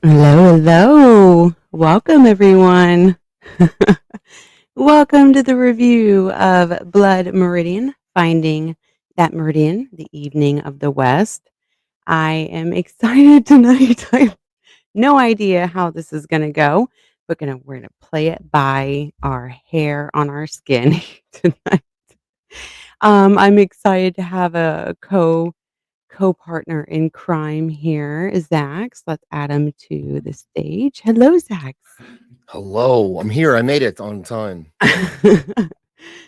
Hello, hello. Welcome, everyone. Welcome to the review of Blood Meridian, Finding That Meridian, the Evening of the West. I am excited tonight. I have no idea how this is going to go, but we're going to play it by our hair on our skin tonight. I'm excited to have a co-partner in crime here, Zaxx. Let's add him to the stage. Hello, Zaxx. Hello, I'm here. I made it on time.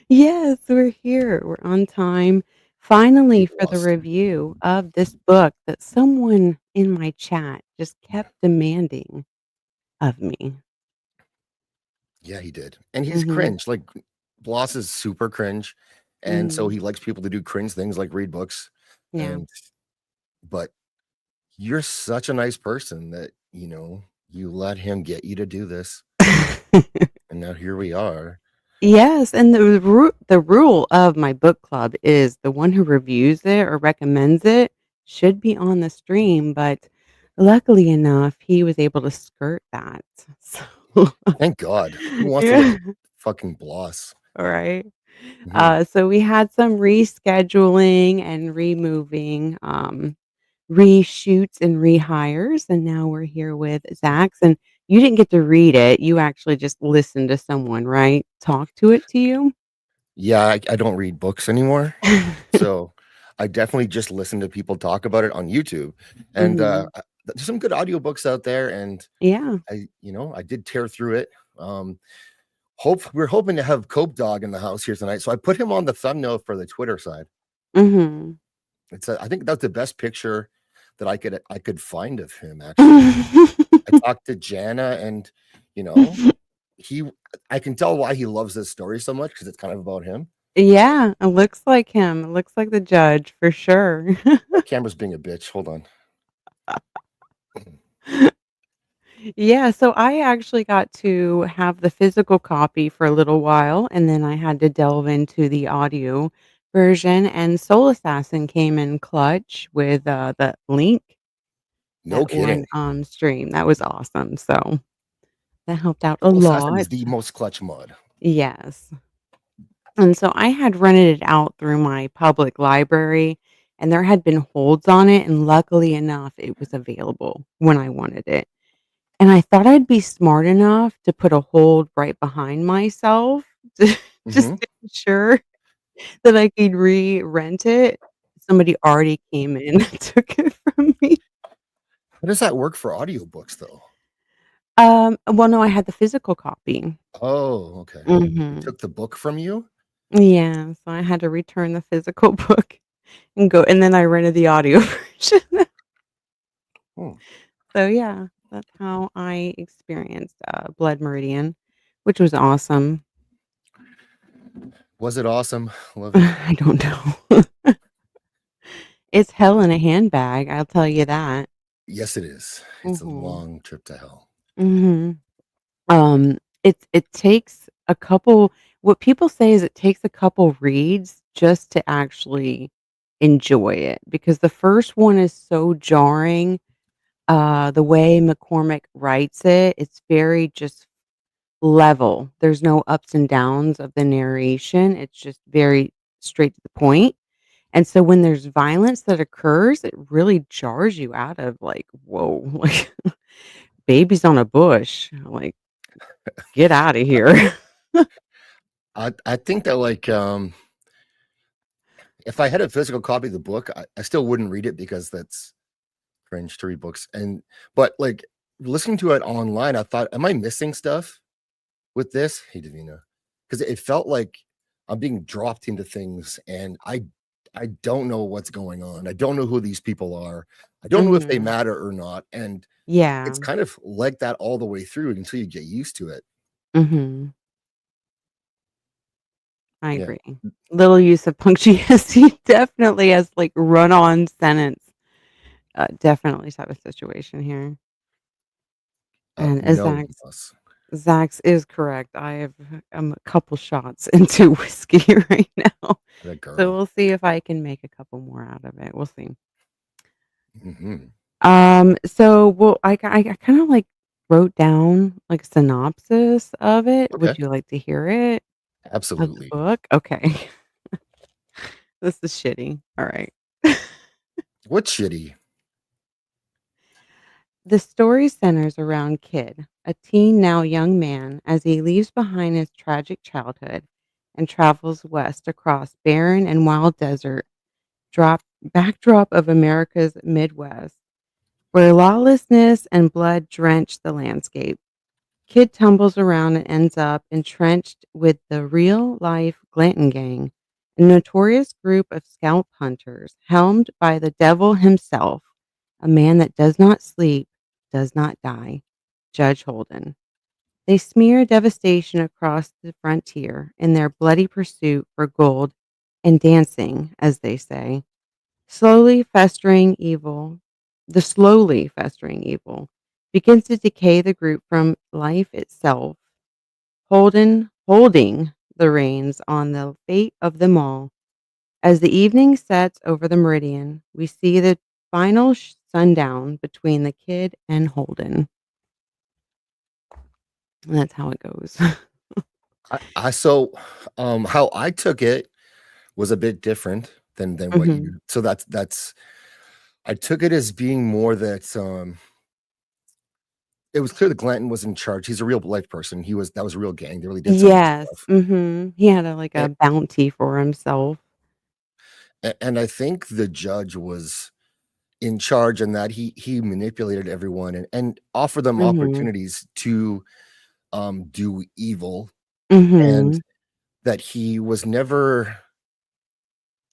Yes, we're here. We're on time finally You for the lost. review of this book that someone in my chat just kept demanding of me. Yeah, he did. And he's Mhm. cringe. Like Bloss is super cringe. And so Mhm. he likes people to do cringe things like read books. Yeah. And but you're such a nice person that, you let him get you to do this. And now here we are. Yes, and the rule of my book club is the one who reviews it or recommends it should be on the stream, but luckily enough, he was able to skirt that. So Thank God. Who wants to look yeah, at fucking Bloss? all right. Mhm. So we had some rescheduling and removing, reshoots and rehires, and now we're here with Zax. And you didn't get to read it; you actually just listened to someone, right? Talk to it to you. Yeah, I don't read books anymore. So I definitely just listen to people talk about it on YouTube. And Mhm. there's some good audiobooks out there. And Yeah. I did tear through it. We're hoping to have Cope Dog in the house here tonight, so I put him on the thumbnail for the Twitter side. Mhm. I think that's the best picture that I could find of him. Actually, I talked to Jana, and you know, he I can tell why he loves this story so much because it's kind of about him. Yeah, it looks like him. It looks like the judge for sure. My camera's being a bitch. Hold on. Yeah, so I actually got to have the physical copy for a little while, and then I had to delve into the audio version, and Soul Assassin came in clutch with, the link No that kidding. went on stream. That was awesome, so that helped out a Soul Assassin is lot. the most clutch mod. Yes. And so I had rented it out through my public library, and there had been holds on it, and luckily enough, it was available when I wanted it. And I thought I'd be smart enough to put a hold right behind myself to Hmm. just to ensure that I could re-rent it. Somebody already came in and took it from me. How does that work for audiobooks, though? Well, no, I had the physical copy. Oh, okay. They Mhm. took the book from you? Yeah, so I had to return the physical book and then I rented the audio version. Hmm. So, yeah, that's how I experienced, Blood Meridian, which was awesome. Was it awesome? Love it. I don't know. It's hell in a handbag, I'll tell you that. Yes, it is. It's a Mhm. long trip to hell. Mhm. It takes a couple what people say is it takes a couple reads just to actually enjoy it because the first one is so jarring. The way McCormick writes it, it's very just level. There's no ups and downs of the narration. It's just very straight to the point. And so when there's violence that occurs, it really jars you out of like, whoa, like babies on a bush. Like, get out of here. I think that if I had a physical copy of the book, I still wouldn't read it because that's cringe to read books. But like listening to it online, I thought, am I missing stuff with this? Hey Davina. Because it felt like I'm being dropped into things and I don't know what's going on. I don't know who these people are. I don't know if they Mhm. matter or not. And Yeah. it's kind of like that all the way through until you get used to it. Mhm. I Yeah. agree. Little use of punctuation definitely has like run-on sentence. Definitely type of situation here. And No loss. Zax is correct. I'm a couple shots into whiskey right now. That So girl. we'll see if I can make a couple more out of it. We'll see. Mhm. Well, I kinda, like, wrote down, like, a synopsis of it. Okay. Would you like to hear it? Of the Absolutely. book? Okay. This is shitty. Alright. What's shitty? The story centers around Kid, a teen, now young man, as he leaves behind his tragic childhood and travels west across barren and wild desert drop backdrop of America's Midwest, where lawlessness and blood drench the landscape. Kid tumbles around and ends up entrenched with the real life Glanton Gang, a notorious group of scalp hunters helmed by the devil himself, a man that does not sleep, does not die, Judge Holden. They smear devastation across the frontier in their bloody pursuit for gold and dancing, as they say. Slowly festering evil, the slowly festering evil begins to decay the group from life itself. Holden holding the reins on the fate of them all. As the evening sets over the Meridian, we see the final sundown between the Kid and Holden. And that's how it goes. How I took it was a bit different than what Mhm. you so that's I took it as being more that, it was clear that Glanton was in charge. He's a real life person. That was a real gang. They really did some good Yes, stuff. mhm. He had like And a bounty for himself. and I think the judge was in charge and that he manipulated everyone and offered them Mhm. opportunities to, do evil, and Mhm. that he was never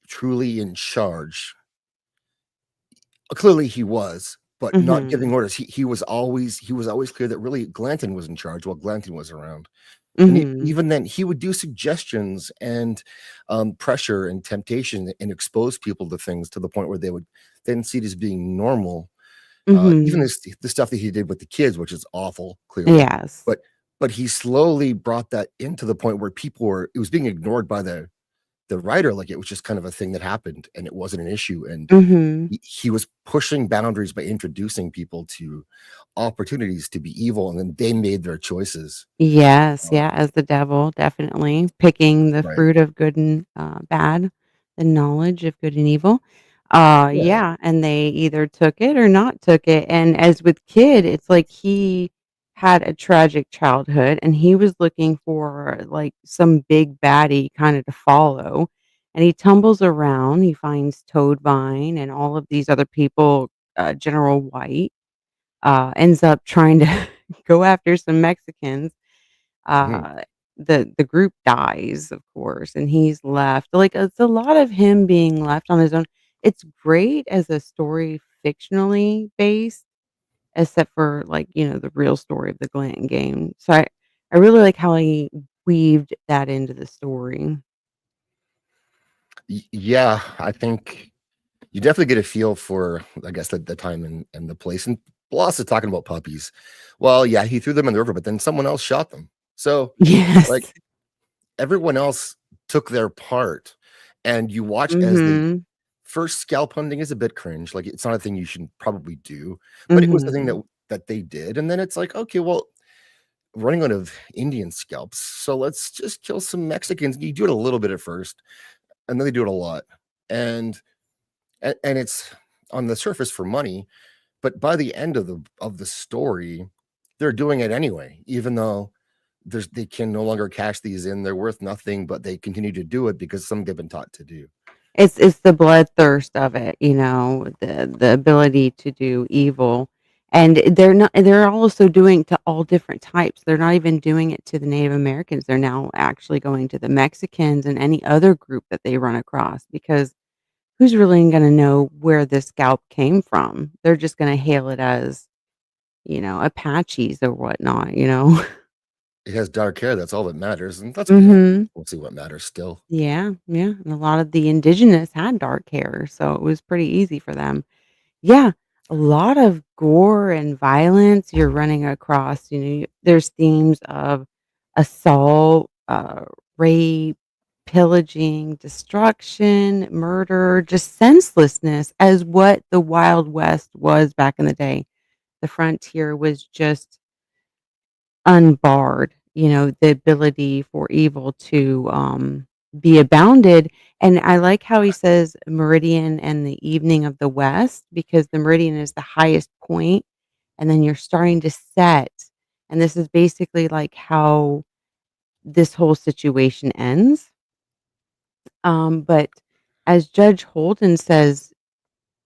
truly in charge. Clearly he was, but not Mhm. giving orders. He was always clear that really Glanton was in charge while Glanton was around. And Mhm. even then, he would do suggestions and, pressure and temptation and expose people to things to the point where they would then see it as being normal. Even Mhm. the stuff that he did with the kids, which is awful, clearly, Yes. but he slowly brought that into the point where people were it was being ignored by the writer, like, it was just kind of a thing that happened, and it wasn't an issue, and Mhm. he was pushing boundaries by introducing people to opportunities to be evil, and then they made their choices. Yes, Um, yeah, as the devil, definitely picking the right. fruit of good and, bad, the knowledge of good and evil. Yeah. Yeah, and they either took it or not took it, and as with Kid, it's like he had a tragic childhood, and he was looking for, like, some big baddie kinda to follow, and he tumbles around, he finds Toadvine and all of these other people, General White, ends up trying to go after some Mexicans. Mhm. The group dies, of course, and he's left. Like, it's a lot of him being left on his own. It's great as a story fictionally based, except for, like, the real story of the Glanton game. So I really like how he weaved that into the story. Yeah, I think you definitely get a feel for, I guess, the time and the place, and plus, it's talking about puppies. Well, yeah, he threw them in the river, but then someone else shot them. So, like, Yes. everyone else took their part, and you watch as they Mhm. first scalp hunting is a bit cringe, like, it's not a thing you should probably do, but it was the thing Mhm. that they did, and then it's like, "Okay, well, running out of Indian scalps, so let's just kill some Mexicans." You do it a little bit at first, and then they do it a lot, and and it's on the surface for money, but by the end of the story, they're doing it anyway, even though they can no longer cash these in, they're worth nothing, but they continue to do it because something they've been taught to do. It's the bloodthirst of it, the ability to do evil, and they're also doing to all different types. They're not even doing it to the Native Americans. They're now actually going to the Mexicans and any other group that they run across because who's really gonna know where this scalp came from? They're just gonna hail it as, Apaches or whatnot. It has dark hair, that's all that matters, and let's be honest, Mhm. we'll see what matters still. Yeah, yeah, and a lot of the indigenous had dark hair, so it was pretty easy for them. Yeah, a lot of gore and violence you're running across, there's themes of assault, rape, pillaging, destruction, murder, just senselessness as what the Wild West was back in the day. The frontier was just unbarred, the ability for evil to, be abounded, and I like how he says meridian and the evening of the west because the meridian is the highest point, and then you're starting to set, and this is basically, like, how this whole situation ends, but as Judge Holden says,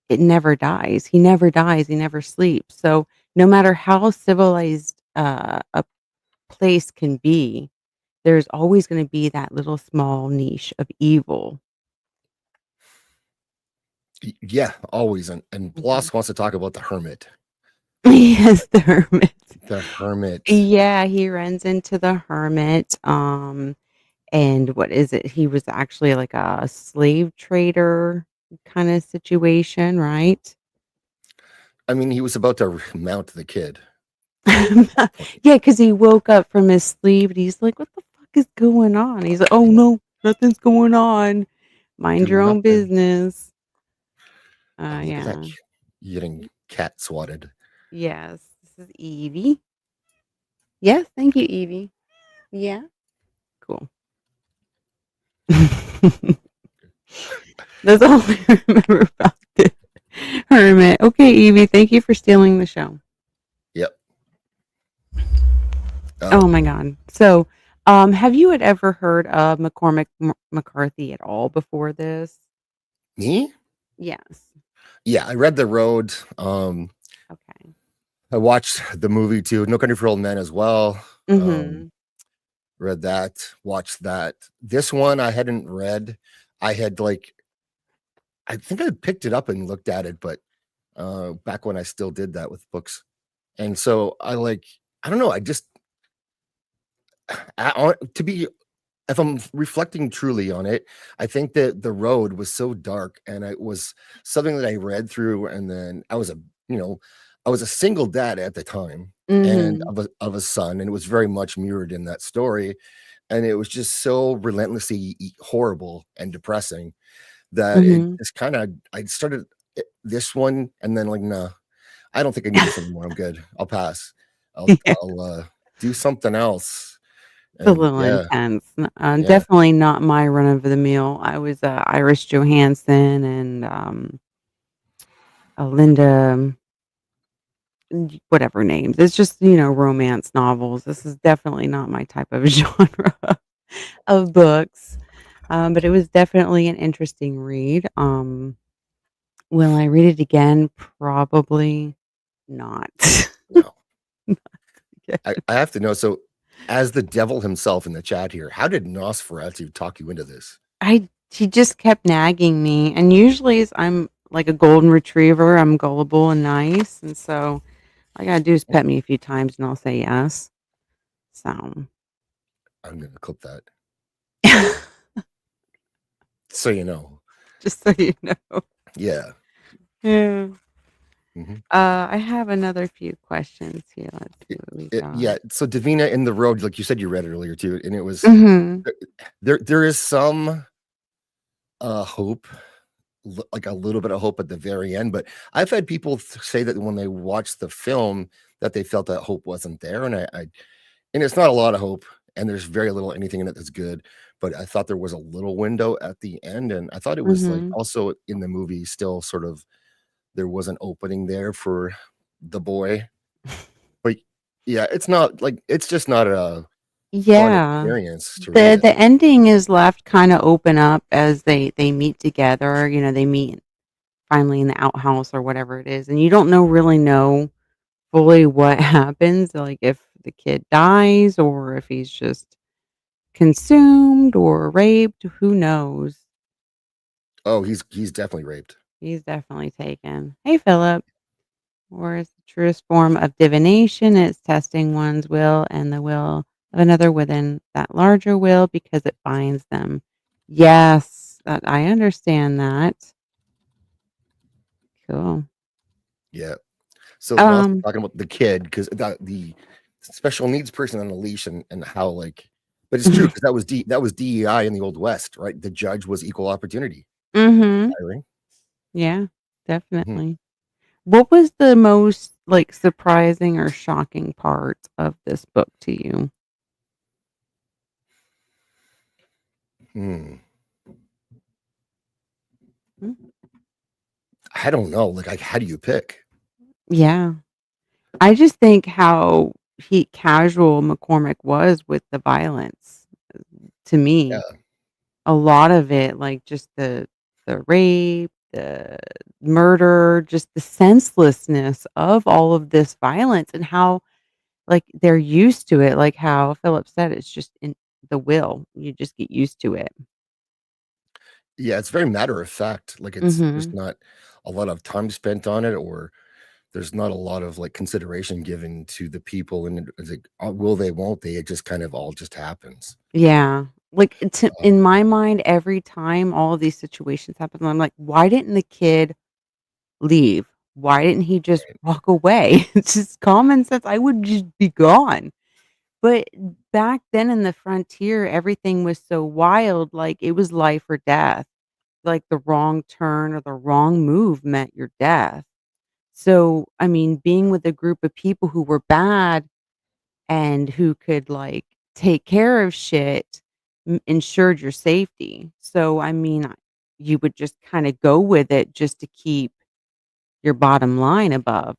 it never dies. He never dies, he never sleeps, so no matter how civilized, a place can be, there's always gonna be that little small niche of evil. Yeah, always. And Mhm. Bloss wants to talk about the hermit. Yes, the hermit. The hermit. Yeah, he runs into the hermit, and what is it? He was actually like a slave trader kinda situation, right? I mean, he was about to mount the kid at that point. Yeah, because he woke up from his sleep and he's like, "What the fuck is going on?" He's like, "Oh, Yeah, no, nothing's going on. Mind do your own nothing. business." Oh, look at that. Yeah. You getting cat swatted. Yes, this is Evie. Yes, thank you, Evie. Yeah, cool. That's all I remember about the hermit. Okay, Evie, thank you for stealing the show. Yep. Oh Oh, my god. So, have you had ever heard of McCormick McCarthy at all before this? me? Yes. Yeah, I read The Road. Okay. I watched the movie too, No Country for Old Men as well. Mhm. Read that, watched that. This one I hadn't read. I had like I think I picked it up and looked at it, but back when I still did that with books. And so I don't know, I just to be if I'm reflecting truly on it, I think that The Road was so dark and it was something that I read through and then you know, I was a single dad at the time and Mhm. of a son and it was very much mirrored in that story and it was just so relentlessly horrible and depressing that it Mhm. just kinda I started this one and then like, "No, I don't think I need this anymore. I'm good. I'll pass. Yeah. I'll do something else." It's a And little yeah, intense. yeah. Definitely not my run of the mill. I was, Iris Johansen and, Linda whatever names. It's just, romance novels. This is definitely not my type of genre of books, but it was definitely an interesting read. Will I read it again? Probably not. No. Yeah. I have to know, so as the devil himself in the chat here, how did Nosferatu talk you into this? He just kept nagging me, and usually I'm like a golden retriever. I'm gullible and nice, and so all I gotta do is pet me a few times, and I'll say yes. So, I'm gonna clip that. So you know. just so you know. Yeah. Yeah. Mhm. I have another few questions here. Let's see what we got. Yeah, so Davina in The Road, like you said you read it earlier too, and it was Mhm. there is some, hope, like a little bit of hope at the very end, but I've had people say that when they watched the film that they felt that hope wasn't there, and I and it's not a lot of hope, and there's very little anything in it that's good, but I thought there was a little window at the end, and I thought it was, like, Mhm. also in the movie still sort of there was an opening there for the boy, but yeah, it's not like it's just not a fun Yeah. experience to read The it. the ending is left kinda open up as they meet together, they meet finally in the outhouse or whatever it is, and you don't really know fully what happens, like, if the kid dies or if he's just consumed or raped, who knows? Oh, he's definitely raped. He's definitely taken. Hey, Philip. War is the truest form of divination. It's testing one's will and the will of another within that larger will because it binds them. Yes, I understand that. Cool. Yeah. So and also Um, talking about the kid because the special needs person on a leash and how like But it's true because that was DEI in the Old West, right? The judge was equal opportunity Mhm. hiring. Yeah, Mhm. definitely. What was the most, like, surprising or shocking part of this book to you? Hmm. Mm. I don't know, like, how do you pick? Yeah. I just think how he casual McCormick was with the violence, to me. Yeah. A lot of it, like, just the rape, the murder, just the senselessness of all of this violence and how, like, they're used to it, like how Philip said, it's just in the will. You just get used to it. Yeah, it's very matter of fact, like, there's Mhm. not a lot of time spent on it, or there's not a lot of, like, consideration given to the people, and it's like, will they, won't they? It just kind of all just happens. Yeah. Like, in Um, my mind, every time all of these situations happen, I'm like, "Why didn't the kid leave? Why didn't he just right. walk away?" It's just common sense. I would just be gone. But back then in the frontier, everything was so wild, like, it was life or death. Like, the wrong turn or the wrong move meant your death. So, I mean, being with a group of people who were bad and who could, like, take care of shit ensured your safety. So, I mean, you would just kinda go with it just to keep your bottom line above.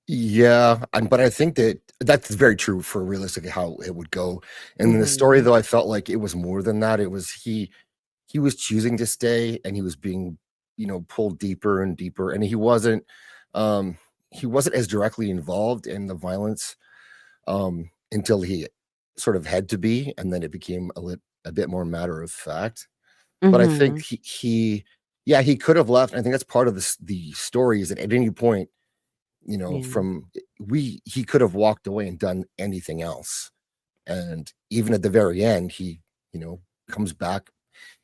Yeah, but I think that that's very true for realistically how it would go. And in the story, Mhm. though, I felt like it was more than that. It was he was choosing to stay, and he was being, pulled deeper and deeper, and um he wasn't as directly involved in the violence until he sort of had to be, and then it became a bit more matter of fact. But I think Mhm. yeah, he could have left. I think that's part of the story is that at any point, Yeah. from we he could have walked away and done anything else. And even at the very end, he, you know, comes back.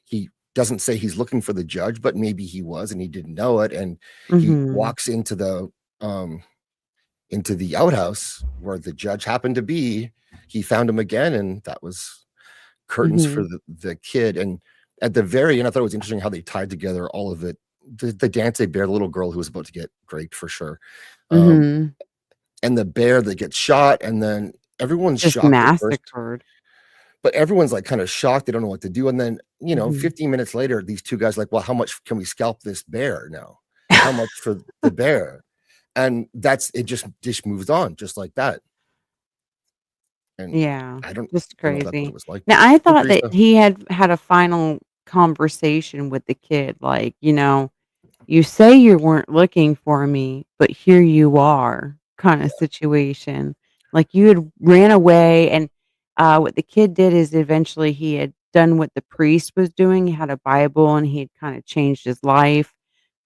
He doesn't say he's looking for the judge, but maybe he was and he didn't know it. And he Mhm. walks um into the outhouse where the judge happened to be. He found him again, and that was curtains for Mhm. the kid. And at the very end, I thought it was interesting how they tied together all of it. The dance they bear, the little girl who was about to get raped for sure. Um, Mhm. and the bear that gets shot, and then everyone's Just shocked at first, massacred. but everyone's, like, kinda shocked, they don't know what to do, and then, Mhm. 15 minutes later, these 2 guys are like, "Well, how much can we scalp this bear now? How much for the bear?" And that's it, just moves on just like that, and Yeah, I don't just don't know if that's what crazy. it was like, Now but I feel thought free that to. he had a final conversation with the kid, like, "You say you weren't looking for me, but here you are," kinda situation. Like, you had ran away and, what the kid did is eventually he had done what the priest was doing, he had a Bible and he had kinda changed his life,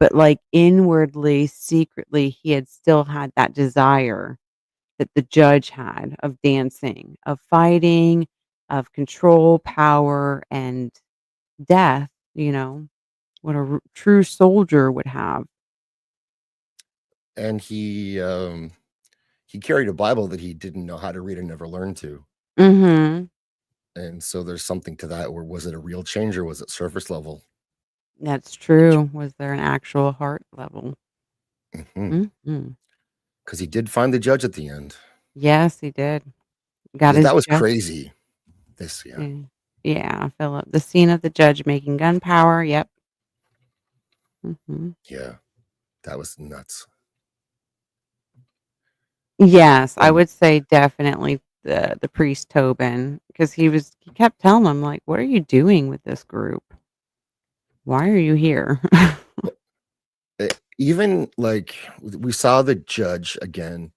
but, like, inwardly, secretly, he had still had that desire that the judge had of dancing, of fighting, of control, power, and death, what a true soldier would have. And he carried a Bible that he didn't know how to read and never learned to, Mhm. and so there's something to that, or was it a real change, or was it surface level? That's Each true. Was there an actual heart level? Mhm, Mhm. 'cause he did find the judge at the end. Yes, he did. Got Yeah, his that was just crazy. Yeah. yeah. Yeah, Philip. The scene of the judge making gunpowder, yep. Mhm. Yeah, that was nuts. Yes, I And would say definitely the priest Tobin, because he kept telling him, like, "What are you doing with this group? Why are you here?" even, like, we saw the judge again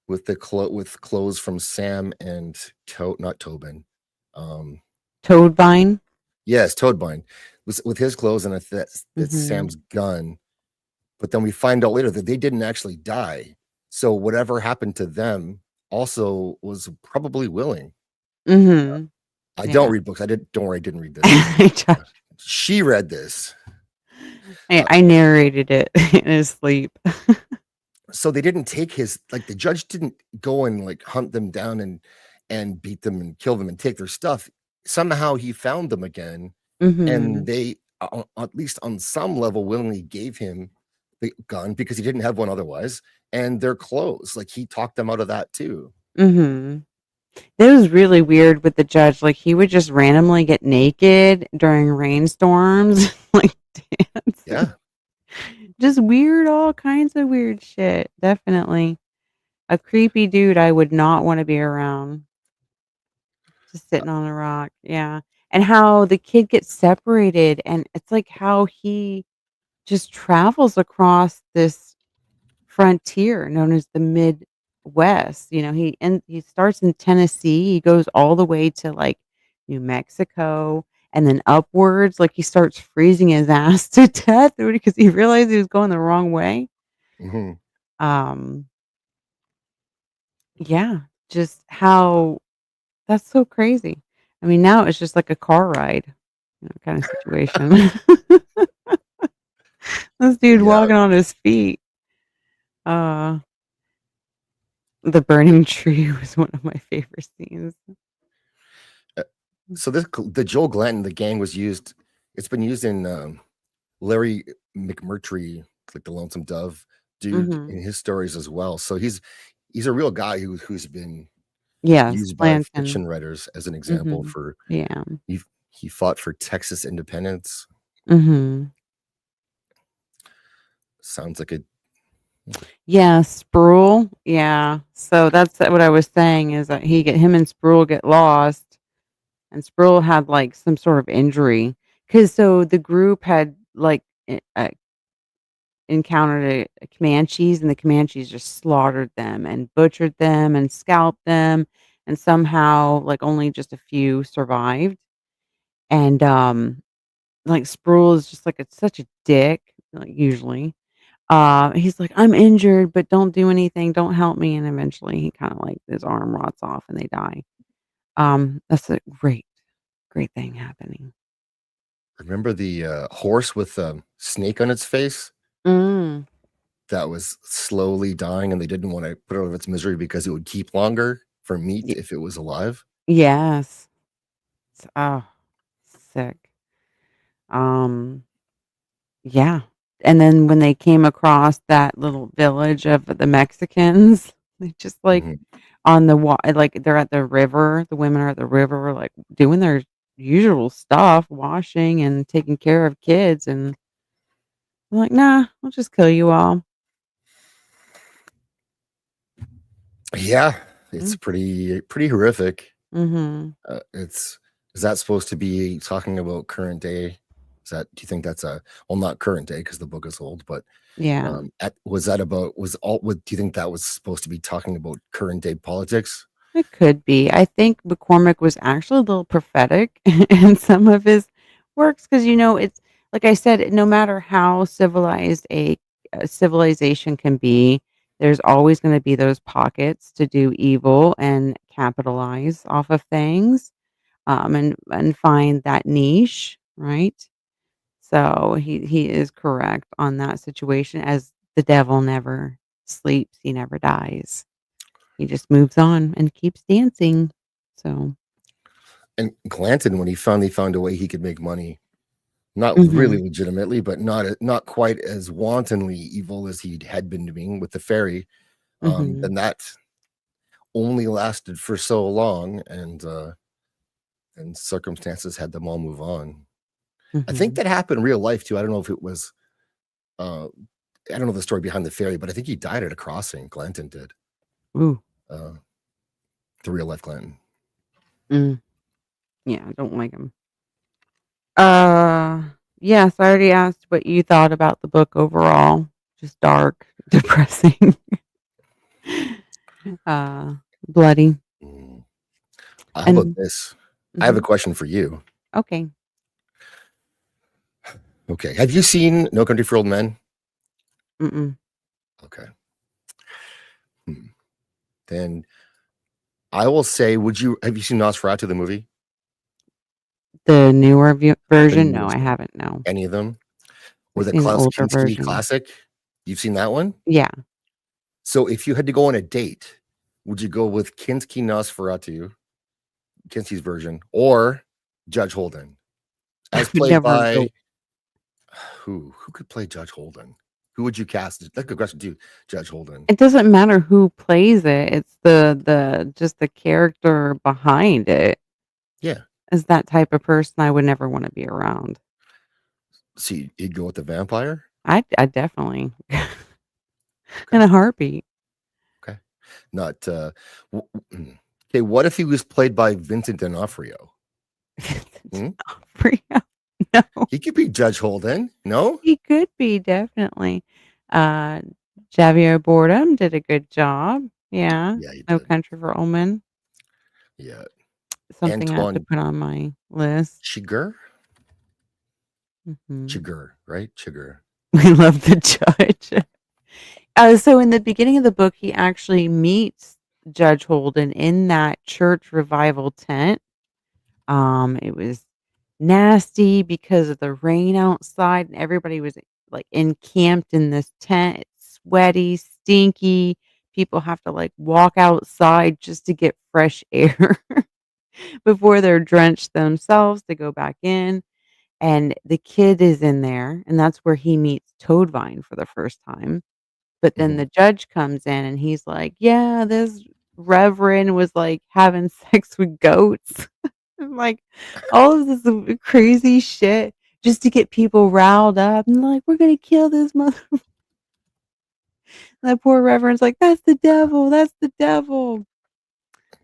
with with clothes from Sam and not Tobin. Um, Toadvine? yes, Toadvine, with his clothes, and that's Mhm. Sam's gun, but then we find out later that they didn't actually die. So whatever happened to them also was probably willing. Mhm. I don't Yeah. read books. Don't worry, I didn't read this. I just She read this. I Uh, I narrated it in his sleep. so they didn't take his, like, the judge didn't go and, like, hunt them down and beat them and kill them and take their stuff. Somehow he found them again, and Mhm. they, at least on some level, willingly gave him the gun because he didn't have one otherwise, and their clothes. Like, he talked them out of that too. Mhm. It was really weird with the judge, like, he would just randomly get naked during rainstorms, like, dancing. Yeah. Just weird, all kinds of weird shit, definitely. A creepy dude I would not wanna be around, just Uh, sitting on a rock, yeah. And how the kid gets separated, and it's like how he just travels across this frontier known as the Midwest. He starts in Tennessee, he goes all the way to, like, New Mexico, and then upwards, like, he starts freezing his ass to death because he realized he was going the wrong way. mhm. Um, yeah, just how that's so crazy. I mean, now it's just like a car ride, kinda situation. This dude Yeah. walking on his feet. Uh, the burning tree was one of my favorite scenes. Uh, so the Joel Glanton, the gang was used. It's been used in Larry McMurtry, like the Lonesome Dove dude, Mhm. in his stories as well. So he's a real guy who's been Yes, used by Blanton. fiction writers as an example Mhm. for Yeah. he fought for Texas independence. Mhm. Sounds like a Yeah, Sproul, yeah. So that's what I was saying is that him and Sproul get lost, and Sproul had, like, some sort of injury, because so the group had, like, encountered a Comanches, and the Comanches just slaughtered them and butchered them and scalped them, and somehow, like, only just a few survived, and, like, Sproul is just, like, it's such a dick, like, usually. He's like, "I'm injured, but don't do anything, don't help me," and eventually he kinda, like, his arm rots off and they die. That's a great thing happening. remember the horse with a snake on its face Mm, that was slowly dying, and they didn't want to put it out of its misery because it would keep longer for meat y if it was alive. yes. Oh, sick. Um, yeah, and then when they came across that little village of the Mexicans, they just, like, Mhm. on the like, they're at the river, the women are at the river, like, doing their usual stuff, washing and taking care of kids, and I'm like, "Nah, I'll just kill you all." Yeah, it's Mm, pretty horrific. mhm. It's is that supposed to be talking about current day? Is that do you think that's a well, not current day because the book is old, but Yeah, was that about was all what do you think that was supposed to be talking about current day politics? it could be. I think McCormick was actually a little prophetic in some of his works because, it's like I said, no matter how civilized a civilization can be, there's always gonna be those pockets to do evil and capitalize off of things, and find that niche, right? So he is correct on that situation as the devil never sleeps, he never dies. He just moves on and keeps dancing. So And Glanton, when he finally found a way he could make money, not really mhm, legitimately, but not quite as wantonly evil as he had been doing with the fairy, mhm, then that only lasted for so long, and circumstances had them all move on. I think mhm. that happened in real life too. I don't know if it was, uh, I don't know the story behind the fairy, but I think he died at a crossing. Glanton did, Ooh, uh, the real life Glanton. mm, yeah, I don't like him. Uh, yes, I already asked what you thought about the book overall. Just dark, depressing, uh, bloody, Mm. How about and this? I have a mhm, question for you. okay. Okay, have you seen No Country for Old Men? Mm-mm. Okay. Hmm. Then I will say, would you have you seen Nosferatu the movie? The newer The version? No, newest I one? haven't, no. Any of them? Or I've the seen the Klaus older Kinski version. classic? You've seen that one? Yeah. So if you had to go on a date, would you go with Kinski Nosferatu? Kinsey's version, or Judge Holden, I as would played never go. by who could play Judge Holden? Who would you cast? That's a good question too. Judge Holden. It doesn't matter who plays it, it's the just the character behind it Yeah. is that type of person I would never wanna be around. See, you'd go with the vampire? I definitely in Okay. a heartbeat. Okay. Not okay, what if he was played by Vincent D'Onofrio? Vincent Hmm? D'Onofrio. No, He could be Judge Holden. No? he could be, definitely. Uh, Javier Bardem did a good job. Yeah, Yeah, he No did. Country for Old Men, Yeah. something I have to Antoine put on my list. Chigurh? Mhm. Chigurh, right? Chigurh. We love the judge. So in the beginning of the book, he actually meets Judge Holden in that church revival tent. It was nasty because of the rain outside, and everybody was like encamped in this tent. It's sweaty, stinky. People have to like walk outside just to get fresh air before they're drenched themselves to go back in. And the kid is in there, and that's where he meets Toadvine for the first time. But then Mhm. the judge comes in and he's like, "Yeah, this reverend was, like, having sex with goats." And, like, all of this crazy shit just to get people riled up and like, "We're gonna kill this mother." That poor reverend's like, "That's the devil, that's the devil."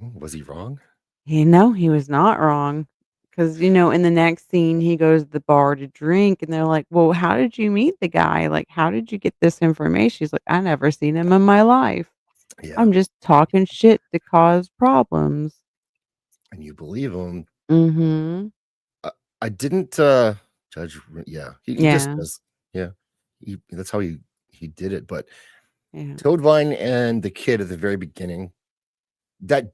Was he wrong? He was not wrong, because in the next scene, he goes to the bar to drink, and they're like, "Well, how did you meet the guy? Like, how did you get this information?" He's like, "I never seen him in my life. Yeah. I'm just talking shit to cause problems." And you believe him. Mhm. I, I didn't Judge yeah. He just Yeah, does. Yeah. That's how he did it. But yeah. Toadvine and the kid at the very beginning, that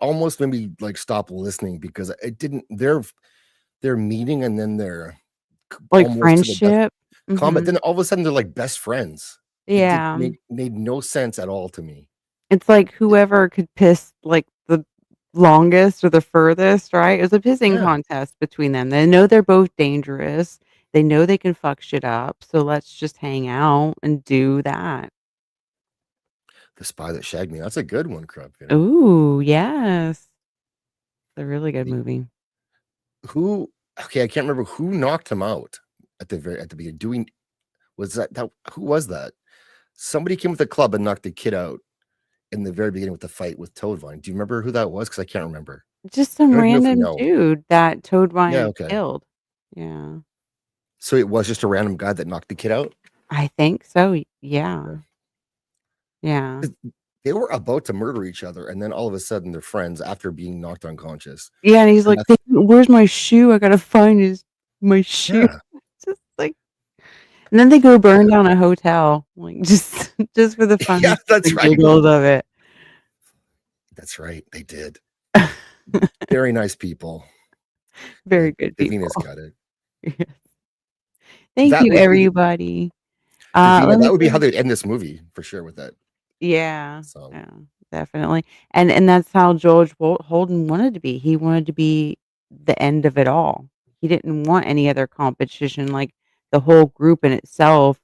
almost made me like stop listening because it didn't their meeting and then their Like almost to the death friendship. combat. Mhm. Then all of a sudden they're like best friends. It did Yeah. made no sense at all to me. It's like whoever could piss, like, the longest or the furthest, right? It was a pissing Yeah. contest between them. They know they're both dangerous. They know they can fuck shit up, so let's just hang out and do that. The Spy That Shagged Me. That's a good one, Crump, you know. Ooh, yes. It's a really good The movie. who okay, I can't remember who knocked him out at the beginning. Doing was that who was that? Somebody came with a club and knocked the kid out in the very beginning with the fight with Toadvine. Do you remember who that was? Because I can't remember. Just some Let me know if you random know. dude that Yeah, Toadvine okay. killed. Yeah. So it was just a random guy that knocked the kid out? I think so, yeah. Okay. Yeah. 'Cause they were about to murder each other, and then all of a sudden they're friends after being knocked unconscious. Yeah, and he's And like, I "Where's my shoe? I gotta find my shoe." yeah. Just like and then they go burn down a hotel, like, just for the Yeah, fun that's the right. giggles of it. That's right, they did. Very nice people. Yeah, Very good Davina's people. got it. Yeah. Thank That you, would be everybody. Davina, Let that me would be how say they'd end this movie for sure with that yeah, song. yeah, definitely, and that's how George Holden wanted to be. He wanted to be the end of it all. He didn't want any other competition, like, the whole group in itself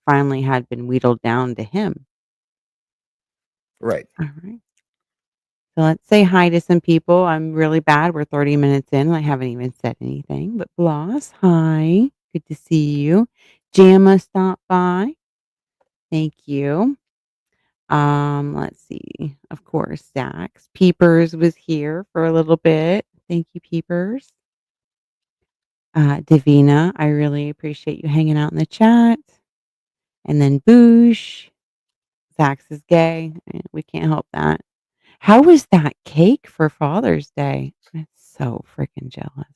finally had been wheedled down to him. Right. Alright. So let's say hi to some people. I'm really bad. We're 30 minutes in, and I haven't even said anything, but Bloss, hi. Good to see you. Jamma stopped by. Thank you. Let's see. Of course, Zaxx. Peepers was here for a little bit. Thank you, Peepers. Davina, I really appreciate you hanging out in the chat. And then Boosh. Zaxx is gay. We can't help that. How was that cake for Father's Day? I'm so freaking jealous.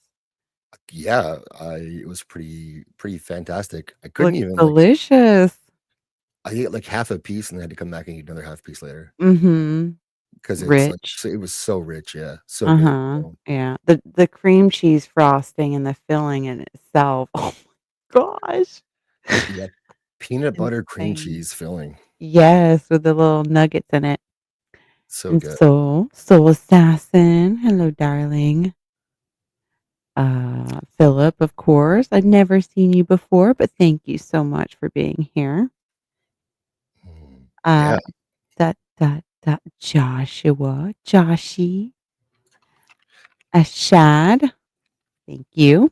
Yeah, I it was pretty fantastic. I couldn't Looks even, like delicious. I ate, like, half a piece and then had to come back and eat another half piece later Mhm. because it's, like, Rich. so it was so rich, yeah, so good, Uh-huh. so Yeah. The cream cheese frosting and the filling in itself. Oh my gosh. yeah, peanut butter cream Insane. cheese filling. Yes, with the little nuggets in it. So And good. Soul Assassin. Hello, darling. Philip, of course. I'd never seen you before, but thank you so much for being here. Uh, Yeah. Joshua, Joshy, Ashad. Thank you.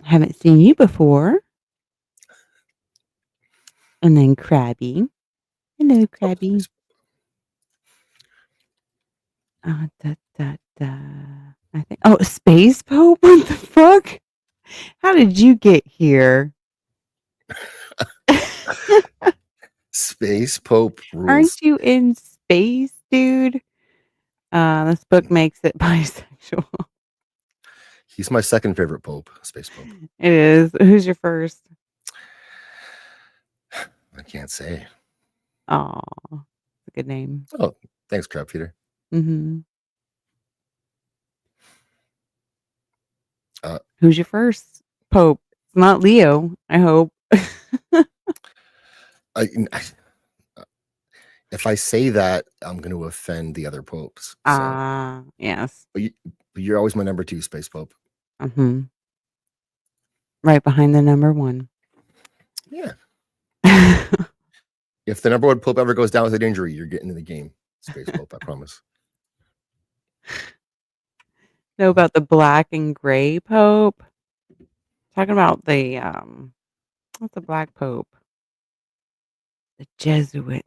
Haven't seen you before. And then Krabby. Hello, Oh, Krabby. Da, da, da. I think. Oh, Space Pope. What the fuck? How did you get here? Space Pope rules. Aren't you in space, dude? This book makes it bisexual. He's my second favorite Pope, Space Pope. It is. Who's your first? I can't say. Oh, it's a good name. Oh, thanks, Crab Peter. Hmm. Uh, Who's your first Pope? It's not Leo, I hope. I, I if I say that, I'm going to offend the other popes. So, Yes. but you're always my number two, Space Pope. Hmm. Right behind the number one. Yeah. If the number one Pope ever goes down with an injury, you're getting in the game, Space Pope. I promise. Know about the black and gray Pope? Talking about the what's the black Pope? The Jesuit.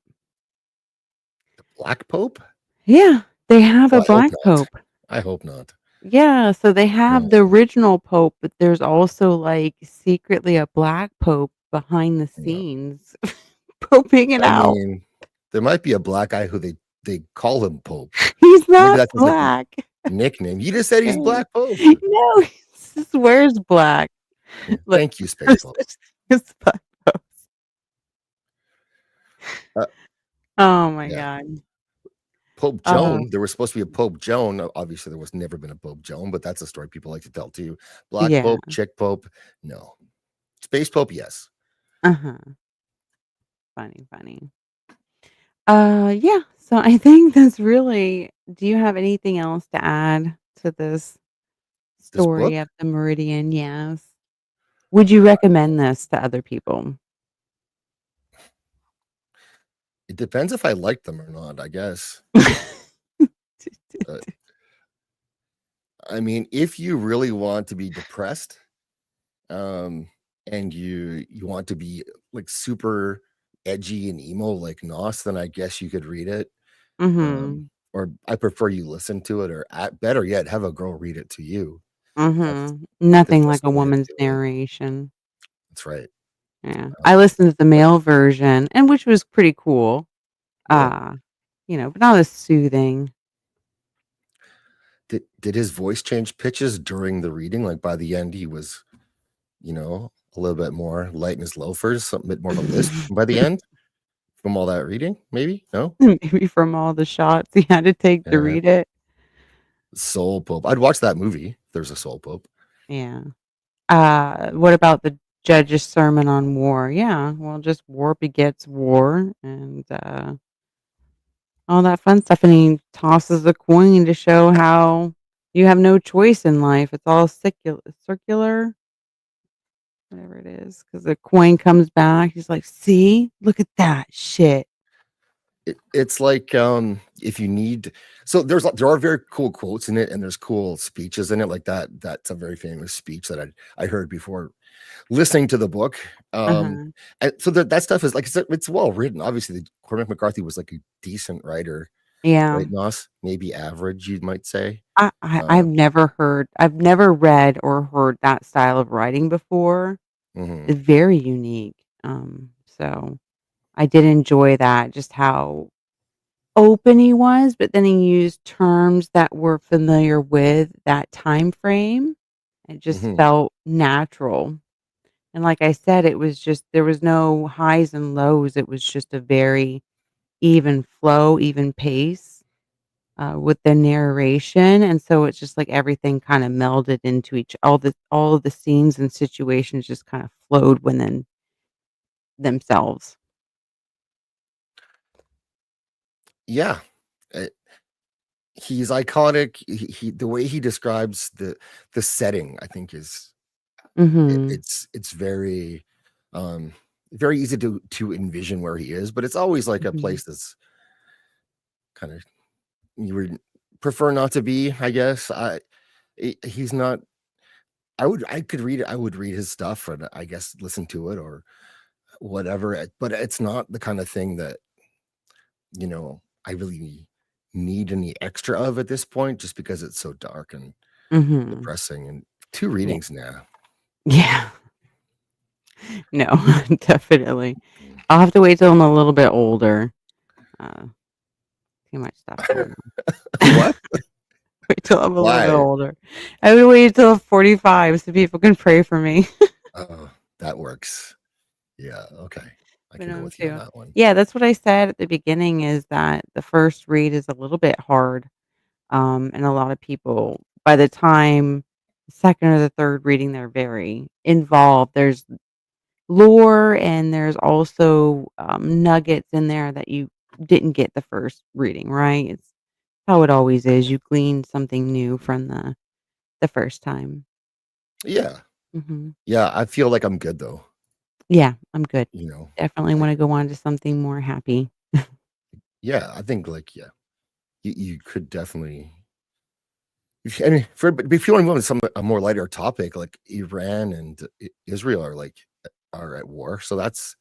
Black Pope? Yeah, they have Oh, a I hope black not. Pope. I hope not. Yeah, so they have No. the original Pope, but there's also like secretly a black Pope behind the No. scenes poping it I out. mean, there might be a black guy who they call him Pope. He's Maybe not that's his like black. nickname. You just said he's Okay. Black Pope. No, he just wears black. Yeah. Look, Thank you, Space there's Pope. such thing as black Popes. Uh, Oh my yeah. god. Pope Uh, Joan. There was supposed to be a Pope Joan. Obviously, there was never been a Pope Joan, but that's a story people like to tell too. Black yeah. Pope, Chick Pope, no. Space Pope, yes. Uh-huh. Funny, funny. Yeah, so I think that's really do you have anything else to add to this This story book, of the Meridian? Yes. Would you recommend this to other people? it depends if I like them or not, I guess. Uh, I mean, if you really want to be depressed, um, and you want to be like super edgy and emo like Nos, then I guess you could read it. Mhm. Or I prefer you listen to it, or better yet, have a girl read it to you. That's Mhm. the Nothing like best a way of woman's doing it. narration. That's right. Yeah. I Um, listened to the but male version, and which was pretty cool. yeah, Uh, but not as soothing. did his voice change pitches during the reading? Like by the end, he was, a little bit more light in his loafers, something bit more of a lisp by the end from all that reading. Maybe no. Maybe from all the shots he had to take to Yeah, read it. Soul Pope. I'd watch that movie. There's a Soul Pope. Yeah. What about the judge's sermon on war? Yeah, well, just war begets war and, all that fun stuff, and he tosses a coin to show how you have no choice in life. It's all circular, whatever it is, because the coin comes back. He's like, "See? Look at that shit." It's like if you need, so there are very cool quotes in it, and there's cool speeches in it, like that's a very famous speech that I heard before listening to the book. Uh-huh. And so that stuff is like it's well written. Obviously, Cormac McCarthy was like a decent writer, Yeah. right? Nos, maybe average, you might say. I've never read or heard that style of writing before. Mhm. It's very unique. So I did enjoy that, just how open he was, but then he used terms that we're familiar with that time frame. It just Mhm. felt natural. And like I said, it was just there was no highs and lows. It was just a very even flow, even pace with the narration. And so it's just like everything kind of melded into each all of the scenes and situations just kind of flowed within themselves. Yeah. he's iconic. He the way he describes the setting, I think Mhm. it's um very easy to envision where he is, but it's always like a Mhm. place that's kind of you would prefer not to be, I guess. He's not. I could read it. I would read his stuff and I guess listen to it or whatever. But it's not the kind of thing that I really need any extra of at this point, just because it's so dark and Mhm. depressing. And two Yeah. readings now. Yeah. No, definitely. I'll have to wait till I'm a little bit older. Uh, Too much stuff going on. What? Wait till I'm a little bit Why? older. I would wait till 45 so people can pray for me. Oh, that works. Yeah. Okay. I But can go I'm with you on too. that one. Yeah, that's what I said at the beginning is that the first read is a little bit hard. And a lot of people, by the time the second or the third reading, they're very involved. There's lore and there's also nuggets in there that you didn't get the first reading, right? It's how it always is. You glean something new from the first time. Yeah. Hmm. Yeah. I feel like I'm good though. Yeah, I'm good. You know, Definitely I, want to go on to something more happy. yeah, I think like, yeah, you could definitely, I mean, but if you want to move on to a more lighter topic, like Iran and Israel are at war. So that's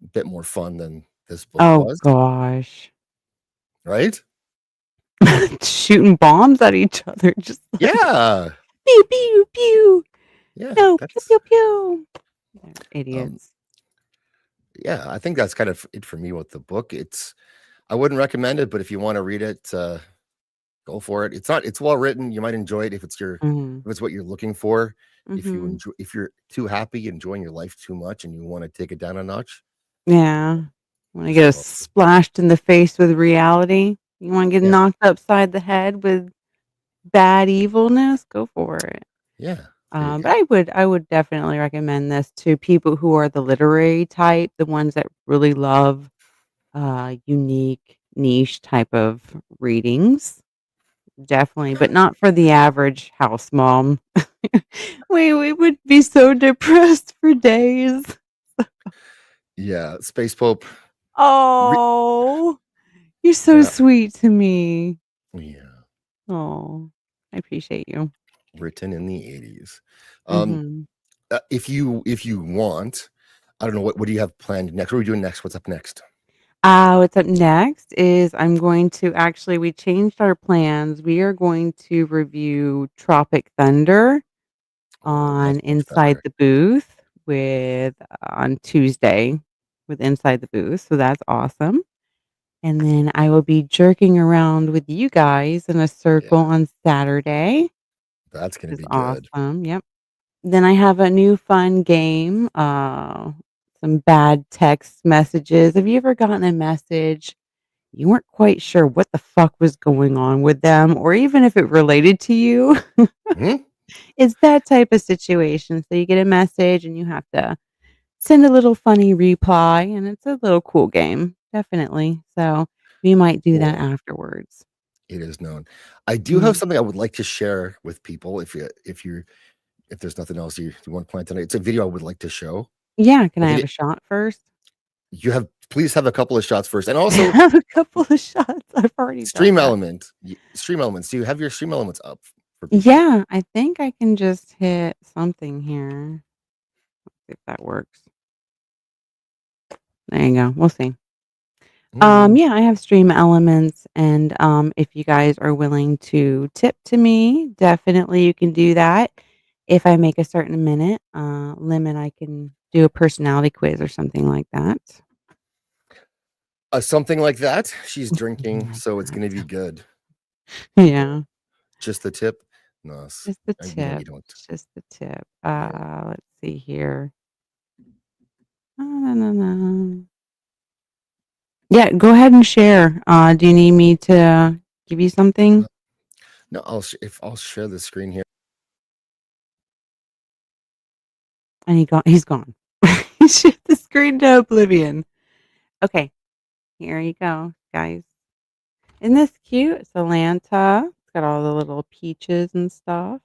a bit more fun than this book Oh was, gosh. right? Shooting bombs at each other, just like Yeah. pew pew pew. Yeah. No, pew That's, pew pew. They're um, idiots. yeah, I think that's kind of it for me with the book. I wouldn't recommend it, but if you want to read it, go for it. It's well written. You might enjoy it Mhm. if it's what you're looking for. Mhm. If you're too happy, enjoying your life too much and you want to take it down a notch, Yeah. Wanna just get go. splashed in the face with reality? You wanna get Yeah. knocked upside the head with bad evilness? Go for it. Yeah. There you But go. I would definitely recommend this to people who are the literary type, the ones that really love, unique, niche type of readings. Definitely, but not for the average house mom. We would be so depressed for days. Yeah. Space Pope. Re- Oh, you're so yeah. sweet to me. Yeah. Oh, I appreciate you. Written in the 80s. Um, Mhm. if you want, I don't know what do you have planned next? What are we doing next? What's up next? What's up next is I'm going to actually we changed our plans. We are going to review Tropic Thunder Oh, that's on much Inside better. the Booth with on Tuesday with Inside the Booth. So that's awesome. And then I will be jerking around with you guys in a circle Yeah, on Saturday. that's gonna Which is be good. awesome. Yep. Then I have a new fun game, some bad text messages. Have you ever gotten a message you weren't quite sure what the fuck was going on with them or even if it related to you? Mhm. It's that type of situation. So you get a message and you have to send a little funny reply, and it's a little cool game, definitely. So we might do that Cool. afterwards. It is known. I do have Mhm. something I would like to share with people if there's nothing else you want to plan tonight. It's a video I would like to show. Yeah, can I I think have a shot first? please have a couple of shots first. And I also have a couple of shots. I've already done that. Stream Elements. Do you have your Stream Elements up for people? Yeah, I think I can just hit something here, see if that works. There you go. We'll see. Mm, Yeah, I have Stream Elements, and, if you guys are willing to tip to me, definitely you can do that. If I make a certain limit, I can do a personality quiz or something like that. something like that. She's Something drinking, like so it's gonna be that. good. Yeah, Just the tip? No, just the you tip, don't. just the tip. Yeah. Let's see here. Na. Yeah, go ahead and share. Do you need me to give you something? No, if I'll share the screen here. And he's gone. He shared the screen to oblivion. Okay, here you go, guys. Isn't this cute? It's Atlanta. It's got all the little peaches and stuff.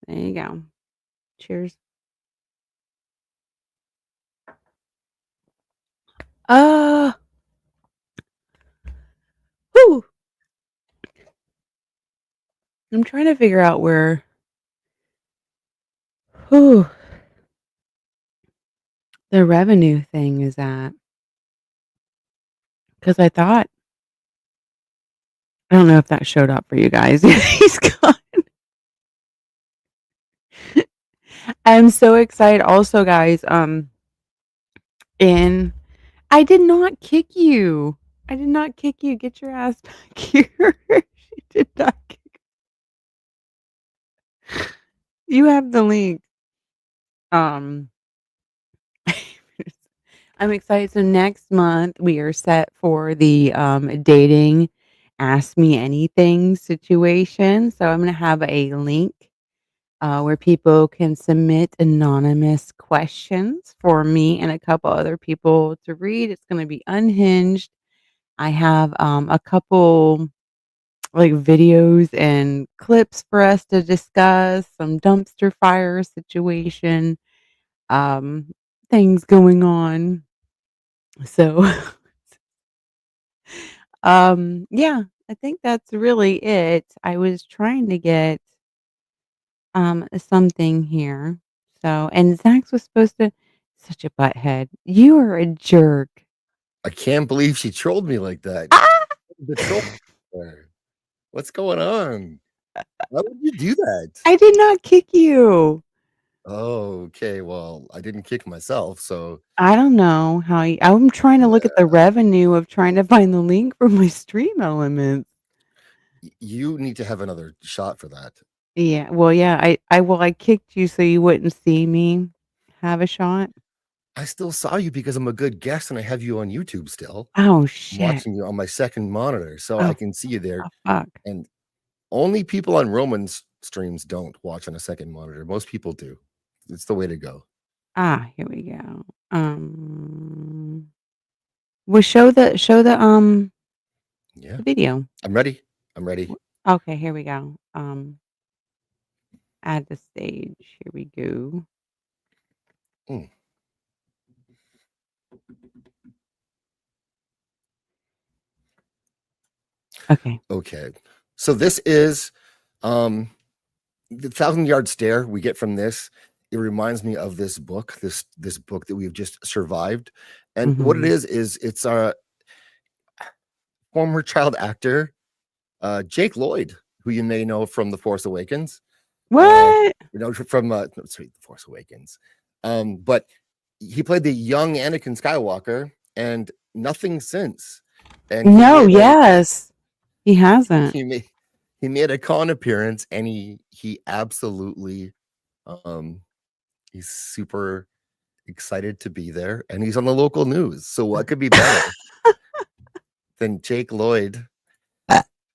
There you go. Cheers. Uh, whew. I'm trying to figure out where whew, the revenue thing is at. Because I don't know if that showed up for you guys. He's gone. I'm so excited. Also, guys, in I did not kick you. I did not kick you. Get your ass back here. She did not kick. You have the link. Um, I'm excited. So next month we are set for the dating ask me anything situation. So I'm gonna have a link where people can submit anonymous questions for me and a couple other people to read. It's gonna be unhinged. I have a couple like videos and clips for us to discuss, some dumpster fire situation, um, things going on. So, yeah, I think that's really it. I was trying to get something here. So, and Zaxx was supposed to such a butthead. You are a jerk. I can't believe she trolled me like that. Ah! The troll. What's going on? Why would you do that? I did not kick you. Oh, okay. Well, I didn't kick myself, so I don't know how I'm trying to look at the revenue of trying to find the link for my stream elements. you need to have another shot for that. Yeah, well, yeah, I kicked you so you wouldn't see me have a shot. I still saw you because I'm a good guest and I have you on YouTube still. Oh, I'm shit. watching you on my second monitor, so I Oh, can see you there. fuck. And only people on Roman's streams don't watch on a second monitor. Most people do. It's the way to go. Here we go. Well, Yeah. the video. I'm ready. I'm ready. Okay, here we go. Add the stage. Here we go. Mm. Okay. Okay. So this is the 1,000-yard stare we get from this. It reminds me of this book, this book that we've just survived. And what it Mhm. is it's a former child actor, Jake Lloyd, who you may know from The Force Awakens. What? From The Force Awakens. But he played the young Anakin Skywalker and nothing since. And No, yes. He hasn't. he made a con appearance and he absolutely he's super excited to be there and he's on the local news. So what could be better than Jake Lloyd?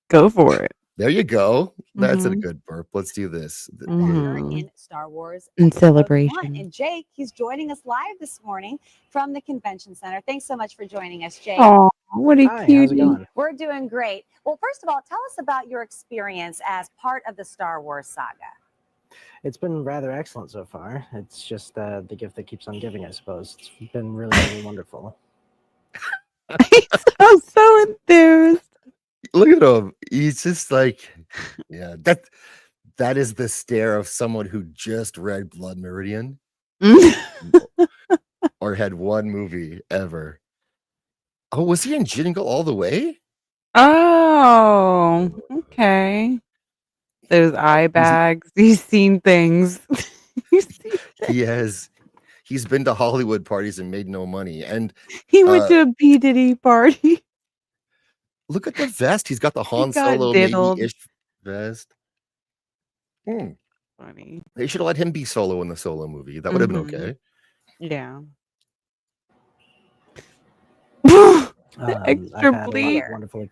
Go for it. There you go. That's a Mhm. good burp. Let's do this. Mhm. In Star Wars In Episode 1. celebration. And Jake, he's joining us live this morning from the convention center. Thanks so much for joining us, Jake. Oh, what a Hi, how's cutie. it going? We're doing great. Well, first of all, tell us about your experience as part of the Star Wars saga. It's been rather excellent so far. It's just the gift that keeps on giving, I suppose. It's been really, really wonderful. He sounds so enthused. Look at him. He's just like, yeah, that is the stare of someone who just read Blood Meridian or had one movie ever. Oh, was he in Jingle All the Way? Oh, okay. Those eye bags. He's seen things. He's been to Hollywood parties and made no money. And He went to a P. Diddy party. look at the vest. He's got the Han got Solo diddled. maybe-ish vest. Funny. They should have let him be Solo in the Solo movie. That would have been okay. Yeah. I've Extra had a lot bleed. of wonderful.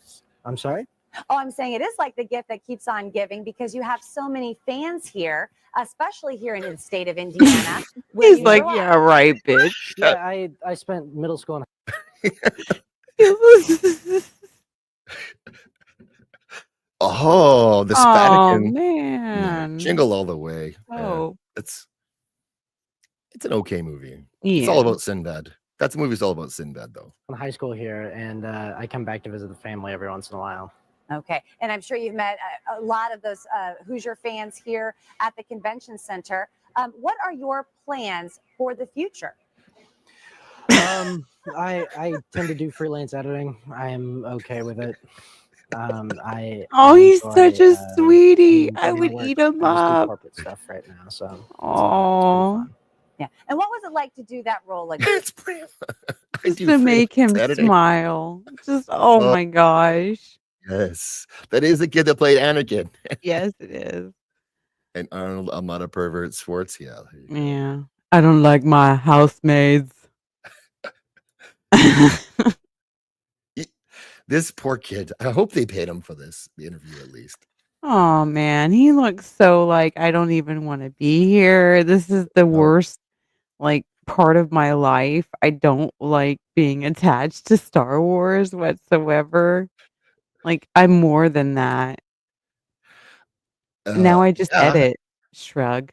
I'm sorry? Oh, I'm saying it is like the gift that keeps on giving because you have so many fans here, especially here in the state of Indiana. where He's you like, grew up. yeah, right, bitch. Yeah, I spent middle school and Oh, the Oh, Spanican. man. Jingle all the way. Oh. It's an okay movie. It's all Yeah. about Sinbad. That's movie's all about Sinbad, though. I'm in high school here, and I come back to visit the family every once in a while. Okay. And I'm sure you've met a lot of those Hoosier fans here at the convention center. What are your plans for the future? I tend to do freelance editing. I am okay with it. I Oh, he's such enjoy, a sweetie. I'm I getting would to work. eat him I just do up. corporate stuff right now, so it's pretty Oh, fun. Yeah. And what was it like to do that role again? It's pretty. I just do to make him freelance editing. smile. Just, oh Oh. my gosh. Yes, that is the kid that played Anakin. Yes, it is. And Arnold, I'm not a pervert. Sports, yeah. there you go. Yeah. I don't like my housemaids. This poor kid. I hope they paid him for the interview at least. Oh man, he looks so like I don't even want to be here. This is the worst like part of my life. I don't like being attached to Star Wars whatsoever. Like I'm more than that. Now I just Yeah, edit. Shrug.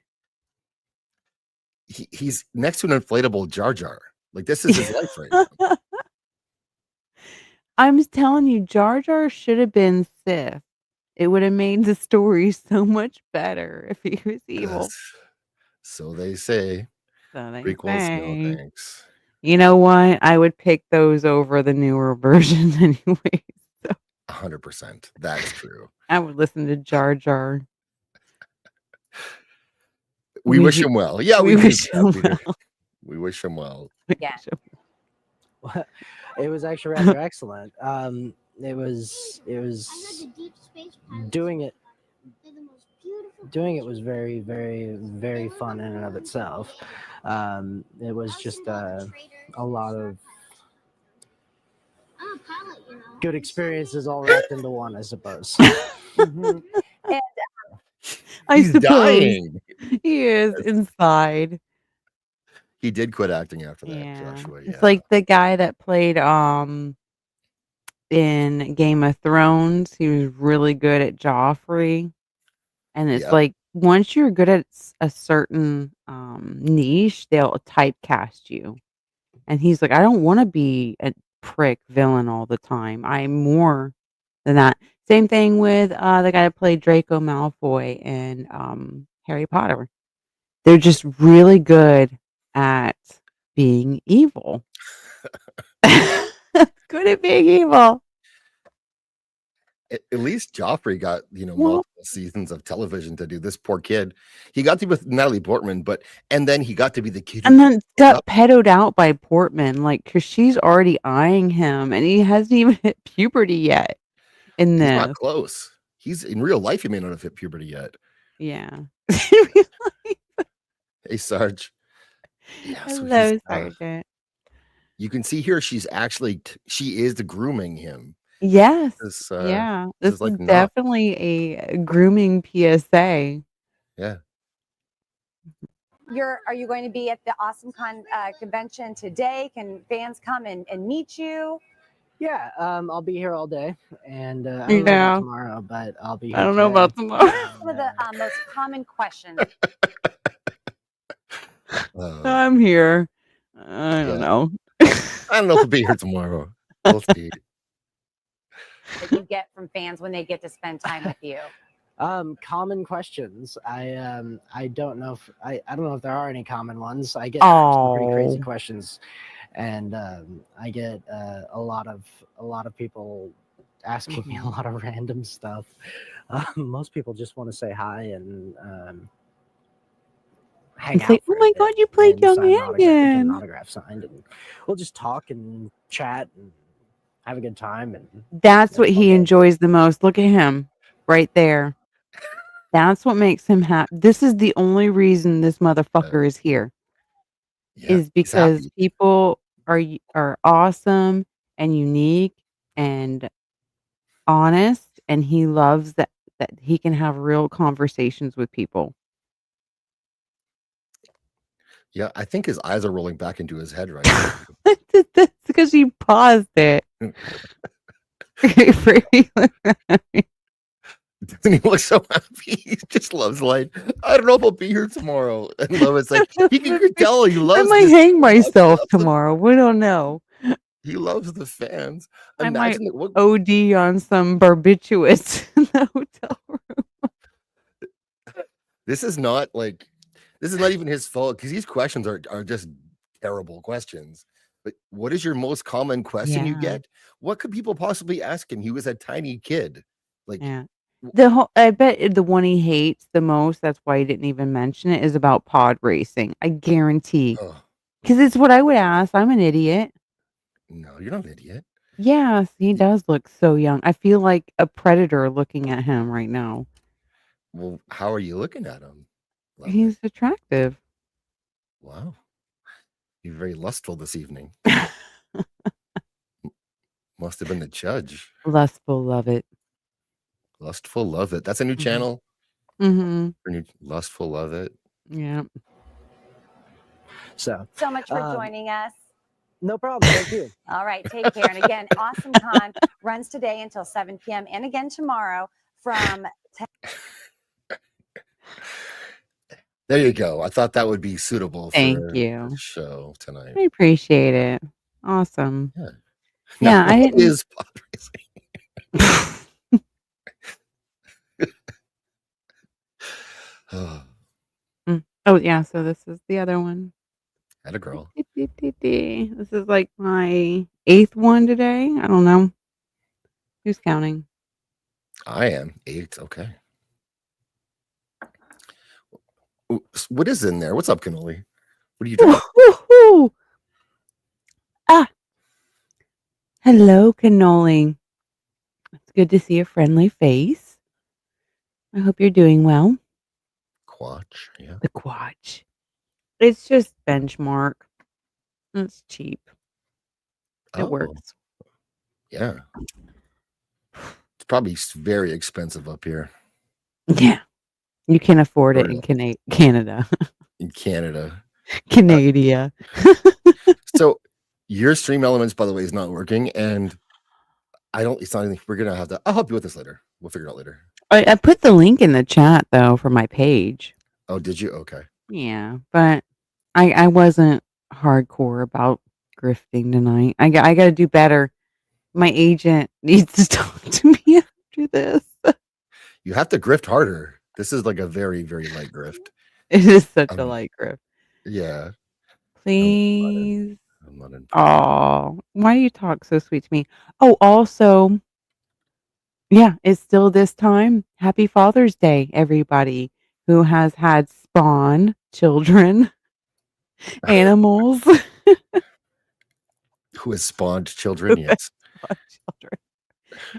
he's next to an inflatable Jar Jar. Like this is his life right now. I'm telling you, Jar Jar should have been Sith. It would have made the story so much better if he was evil. Yes. So they say. So they Prequels, no say. thanks. You know what? I would pick those over the newer versions anyway. So 100%. That's true. I would listen to Jar Jar. We wish him well. Yeah, we do wish that. him We do. well. We wish him well. Yeah. It was actually rather excellent. It was doing it. Doing it was very, very, very fun in and of itself. It was just a lot of good experiences all wrapped into one, I suppose. Mhm. And I He's suppose dying. he is inside. He did quit acting after that, Yeah. Joshua. It's Yeah. like the guy that played in Game of Thrones. He was really good at Joffrey. And it's Yep. like once you're good at a certain niche, they'll typecast you. And he's like, I don't want to be a prick villain all the time. I'm more than that. Same thing with the guy that played Draco Malfoy in Harry Potter. They're just really good at being evil. Good at being evil. At least Joffrey got, Well- multiple seasons of television to do. This poor kid. He got to be with Natalie Portman, and then he got to be the kid. And then got pedoed out by Portman, like, because she's already eyeing him, and he hasn't even hit puberty yet. In He's this, not close. He's in real life. He may not have hit puberty yet. yeah. Hey, Sarge. Yeah, so Hello, he's, Sergeant. you can see here she's actually she is grooming him. Yes, This, yeah. this This is like is not- definitely a grooming PSA. Yeah. are you going to be at the Awesome Con convention today? Can fans come and meet you? Yeah, I'll be here all day, and I don't know Yeah. about tomorrow, but I'll be here. I don't know today. about tomorrow. What are some of the most common questions? I'm here. I don't Yeah. know. I don't know if I'll be here tomorrow. We'll see. that you get from fans when they get to spend time with you? Common questions. I don't know if I don't know if there are any common ones. I get asked some pretty crazy Oh. questions, and I get a lot of people asking me a lot of random stuff. Most people just want to say hi and hang It's out. like, for oh a my bit God, you played and Young sign an autograph, get an Anakin. autograph signed, and we'll just talk and chat and have a good time. And That's what he Okay. enjoys the most. Look at him right there. That's what makes him happy. This is the only reason this motherfucker is here. Yeah, Is he's because happy. people are awesome and unique and honest, and he loves that he can have real conversations with people. Yeah, I think his eyes are rolling back into his head right now. That's because you paused it. Brady looked at me. Doesn't he look so happy? He just loves life. I don't know if I'll be here tomorrow. And Lovett's like, you could tell he I loves might this. hang He myself loves tomorrow. We don't know. he loves the fans. I might Imagine what OD on some barbiturates in the hotel room. this is not like this is not even his fault because these questions are just terrible questions. But what is your most common question you Yeah. get? What could people possibly ask him? He was a tiny kid. Like, Yeah. I bet the one he hates the most, that's why he didn't even mention it, is about pod racing. I guarantee. oh, Because it's what I would ask. I'm an idiot. no, you're not an idiot. Yes, he does look so young. I feel like a predator looking at him right now. Well, how are you looking at him? Lovett? He's attractive. Wow. You're very lustful this evening. Must have been the judge. Lustful, love it. Lustful Love It. That's a new Mhm. channel. Mm-hmm. For new Lustful Love It. Yeah. So So much for joining us. no problem. Thank you. All right, take care. And again, Awesome Con runs today until 7 p.m. and again tomorrow from 10. There you go. I thought that would be suitable Thank for you. the show tonight. I appreciate it. Awesome. Yeah. Yeah, Now, I what didn't. is pod racing? Oh, Oh, yeah. So this is the other one. had a girl. This is like my 8th one today. I don't know. Who's counting? I am 8. Okay. What is in there? What's up, Cannoli? What are you doing? Woo-hoo-hoo. Ah. Hello, Cannoli. It's good to see a friendly face. I hope you're doing well. Quatch. Yeah. The Quatch. It's just benchmark. It's cheap. It works. Yeah. It's probably very expensive up here Yeah. You can afford it For in Canada. in Canada. Canada. So your Stream Elements, by the way, is not working, and it's not anything. We're gonna have to. I'll help you with this later. We'll figure it out later. I put the link in the chat though for my page. Oh, did you? Okay. Yeah, but I wasn't hardcore about grifting tonight. I got to do better. My agent needs to talk to me after this. You have to grift harder. This is like a very, very light grift. It is such a light grift. Yeah. Please. I'm not in. Oh, why do you talk so sweet to me? Oh, also, yeah, it's still this time. Happy Father's Day, everybody who has had spawn children, animals. Who has spawned children? Yes. Children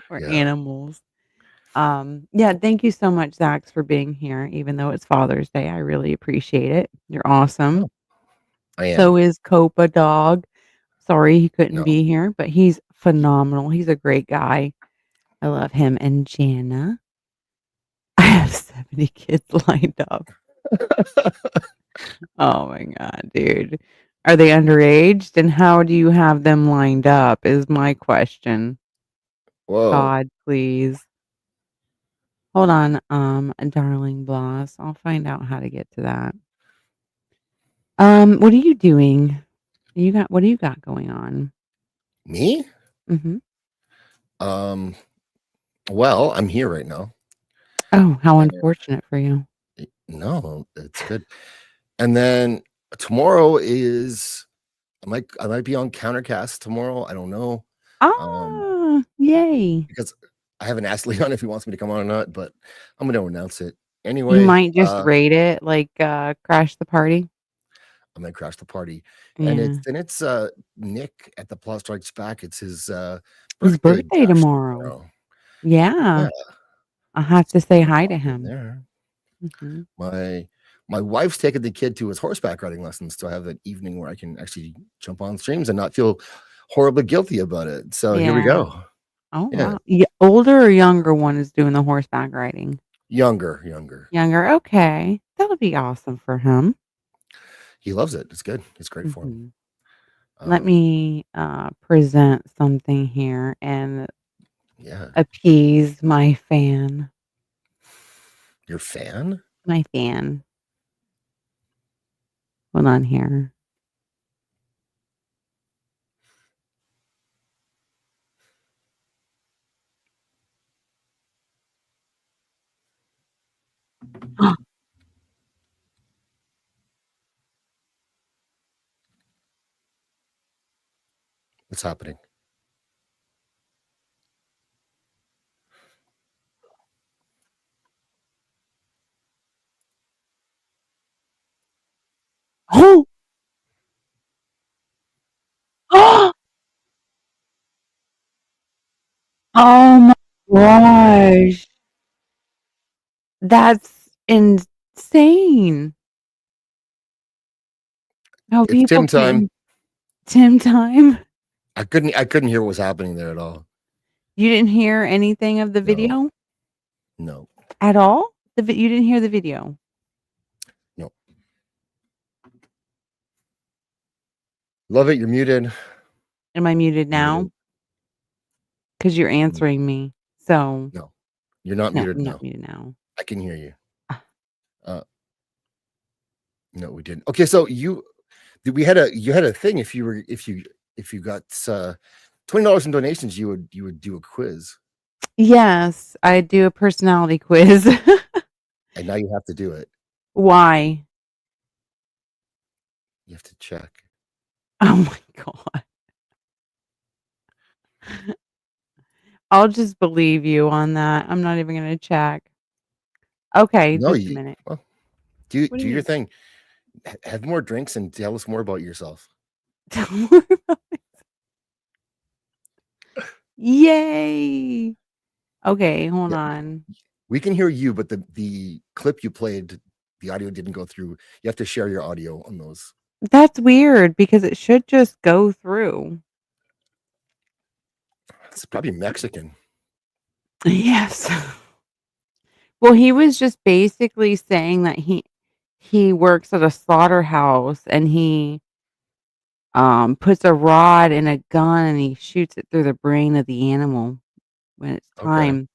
or Yeah. animals. Yeah, thank you so much, Zaxx, for being here, even though it's Father's Day. I really appreciate it. You're awesome. Oh, I am. So is Copa Dog. Sorry he couldn't No. be here, but he's phenomenal. He's a great guy. I love him. And Jana. I have 70 kids lined up. Oh my God, dude. Are they underaged? And how do you have them lined up is my question. Whoa. God, please. Hold on, darling Bloss. I'll find out how to get to that. What are you doing? What do you got going on? Me? Mm-hmm. Well, I'm here right now. Oh, how unfortunate for you. No, it's good. And then tomorrow is I might be on Countercast tomorrow. I don't know. Yay. Because I haven't asked Leon if he wants me to come on or not, but I'm gonna announce it anyway. You might just rate it like Crash the Party. I'm gonna crash the party. Yeah. And it's Nick at the Plot Strikes Back. It's his birthday bash tomorrow. Yeah. I'll have to say hi to him. There. Mm-hmm. My wife's taking the kid to his horseback riding lessons, so I have an evening where I can actually jump on streams and not feel horribly guilty about it. So here we go. Oh, wow. Yeah, older or younger one is doing the horseback riding? Younger. Okay. That'll be awesome for him. He loves it. It's good. It's great for him. Let me present something here. And Yeah. appease my fan. Your fan? My fan. Hold on here. What's happening? Oh! Oh my gosh. That's insane. How It's people Tim time. can Tim time? I couldn't hear what was happening there at all. You didn't hear anything of the No. video No. at all? You didn't hear the video? No. Lovett, you're muted. Am I muted You're now? muted. Because you're answering me. So No. You're not no, muted I'm now. not muted now. I can hear you. Ah. No, we didn't. Okay, so you had a thing if you got $20 in donations, you would do a quiz. Yes, I do a personality quiz. And now you have to do it. Why? You have to check. Oh my god. I'll just believe you on that. I'm not even gonna check. Okay, No, just a minute. well, What do do you your mean? thing. Have more drinks and tell us more about yourself. Yay! Okay, hold Yeah. on. We can hear you, but the clip you played, the audio didn't go through. You have to share your audio on those. That's weird because it should just go through. It's probably Mexican. Yes. Well, he was just basically saying that he works at a slaughterhouse and he puts a rod in a gun and he shoots it through the brain of the animal when it's Okay. time.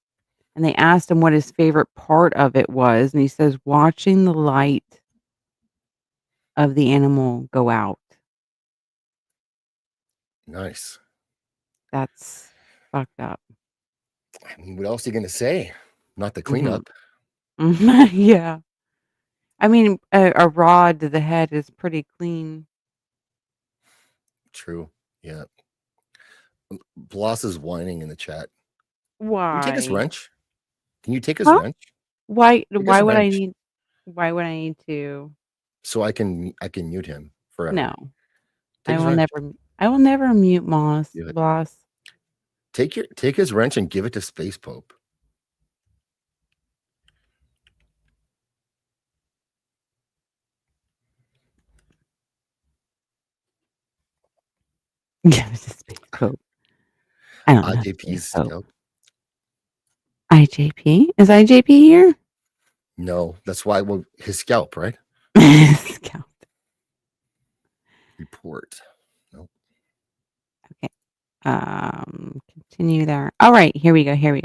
And they asked him what his favorite part of it was, and he says watching the light of the animal go out. Nice. That's fucked up. I mean, what else are you gonna say? Not the Mhm. cleanup. Yeah. I mean, a rod to the head is pretty clean. True. Yeah. Bloss is whining in the chat. Can you take his Why? wrench? Can you take his Huh? wrench? Why Take his why would I wrench need why would I need to? so I can mute him forever. No. Take I his will wrench. never mute Do it. Boss. Take his wrench and give it to Space Pope. Give it to Space Pope. I don't know Space IJP's Pope. scout. IJP? Is IJP here? No, that's why. Well, his scalp, right? Scout. Report. Nope. Okay. Continue there. All right, here we go. Here we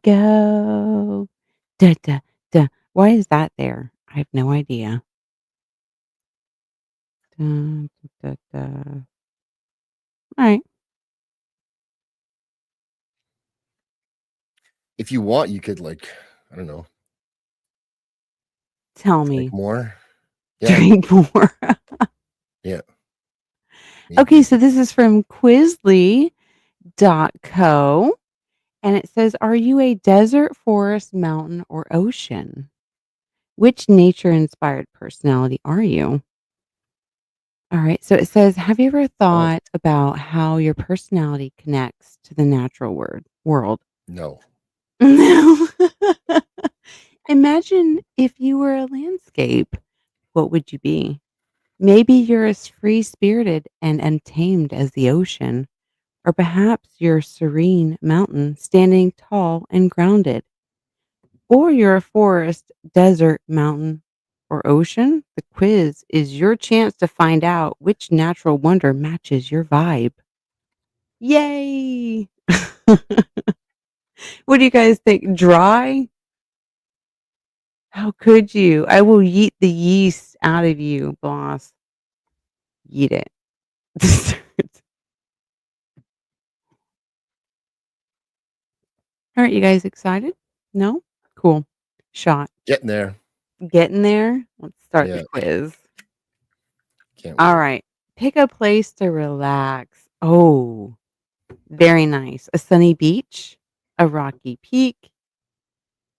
go. Da, da, da. Why is that there? I have no idea. Da, da, da. All right. If you want, you could I don't know, Tell drink me. more. Yeah. Drink more. Yeah. Okay, Maybe. so this is from Quizly.co. And it says, are you a desert, forest, mountain, or ocean? Which nature inspired personality are you? All right. So it says, have you ever thought about how your personality connects to the natural world? No. No. Imagine if you were a landscape. What would you be? Maybe you're as free spirited and untamed as the ocean, or perhaps you're a serene mountain standing tall and grounded. Or you're a forest, desert, mountain, or ocean. The quiz is your chance to find out which natural wonder matches your vibe. Yay! What do you guys think? Dry? How could you? I will yeet the yeast out of you, boss. Yeet it. Aren't you guys excited? No? Cool. Shot. Getting there. Getting there? Let's start the Yeah. quiz. Can't All wait. right. Pick a place to relax. Oh, very nice. A sunny beach, a rocky peak,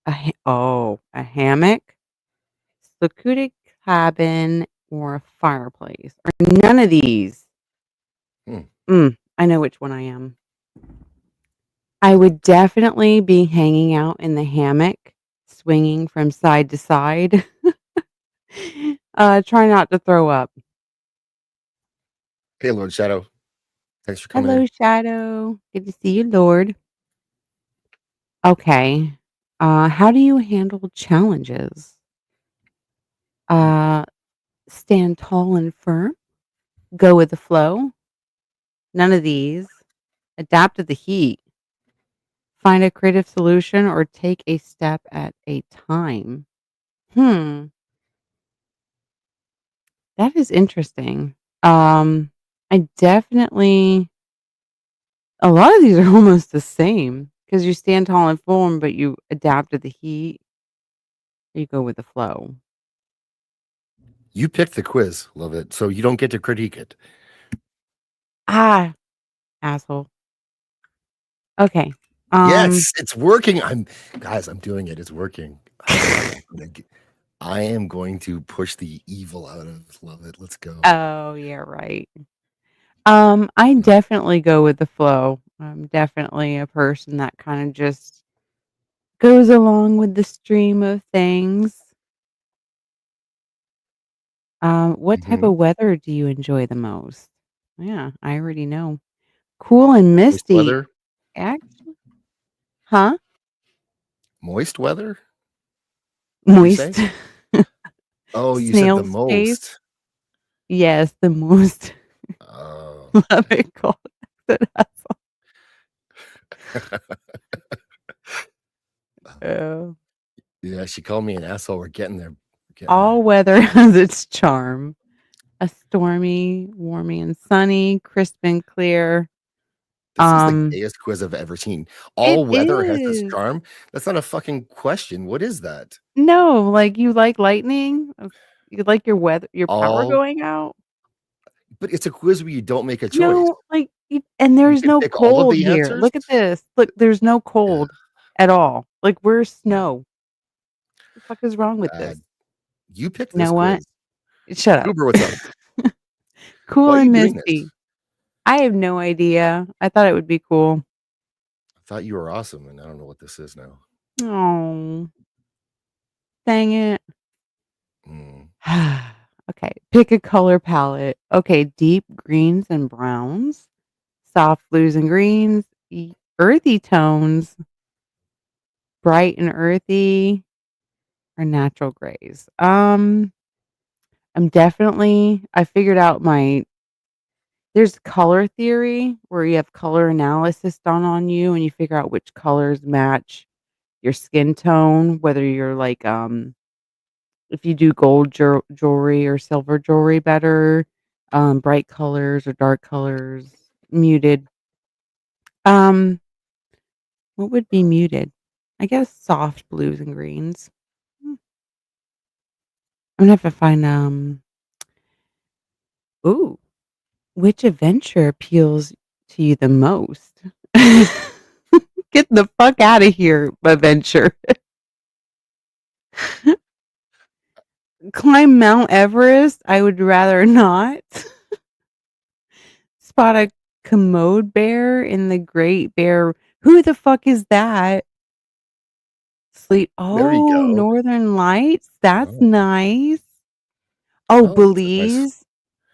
a hammock, secluded cabin, or a fireplace. Or none of these. I know which one I am. I would definitely be hanging out in the hammock, swinging from side to side. Try not to throw up. Hey, Lord Shadow. Thanks for coming Hello, in. Shadow. Good to see you, Lord. Okay. How do you handle challenges? Uh, stand tall and firm. Go with the flow. None of these. Adapt to the heat. Find a creative solution or take a step at a time. That is interesting. I definitely a lot of these are almost the same because you stand tall and firm, but you adapt to the heat. You go with the flow. You picked the quiz, love it. So you don't get to critique it. Ah, asshole. Okay. Yes, it's working. I'm doing it. It's working. I am going to push the evil out of love it. Let's go. Oh, yeah, right. I definitely go with the flow. I'm definitely a person that kind of just goes along with the stream of things. What type Mhm. of weather do you enjoy the most? Yeah, I already know. Cool and Moist misty. weather. Actually, huh? Moist weather? What'd you say? Moist. Oh, you said the Snail's pace. most. Yes, the most. Oh. Love it. Called it. Oh. Yeah, she called me an asshole. We're getting there. All weather has its charm. A stormy, warmy and sunny, crisp and clear. This is the gayest quiz I've ever seen. It All weather has this is. charm? That's not a fucking question. What is that? No, like, you like lightning? You like your power All going out? But it's a quiz where you don't make a choice. No, like, and You there's can no pick all of cold the here. answers? Look at this. Look, there's no Yeah, cold at all. Like, where's yeah, snow? What the fuck is wrong with this? bad. You picked You this know what? quiz. Shut up. Goober, what's up? Cool Why are you and doing this? misty. I have no idea. I thought it would be cool. I thought you were awesome, and I don't know what this is now. Oh, dang it. Mm. Okay, pick a color palette. Okay, deep greens and browns, soft blues and greens, earthy tones, bright and earthy, or natural grays. I figured out there's color theory where you have color analysis done on you and you figure out which colors match your skin tone, whether you're like if you do gold jewelry or silver jewelry better, bright colors or dark colors, muted. Um, what would be muted? I guess soft blues and greens. I'm gonna have to find ooh, which adventure appeals to you the most? Get the fuck out of here, adventure. Climb Mount Everest? I would rather not. Spot a commode bear in the Great Bear. Who the fuck is that? Sleep. There you Oh, go. Northern Lights. That's Oh, nice. Oh, oh, that's a nice. Belize.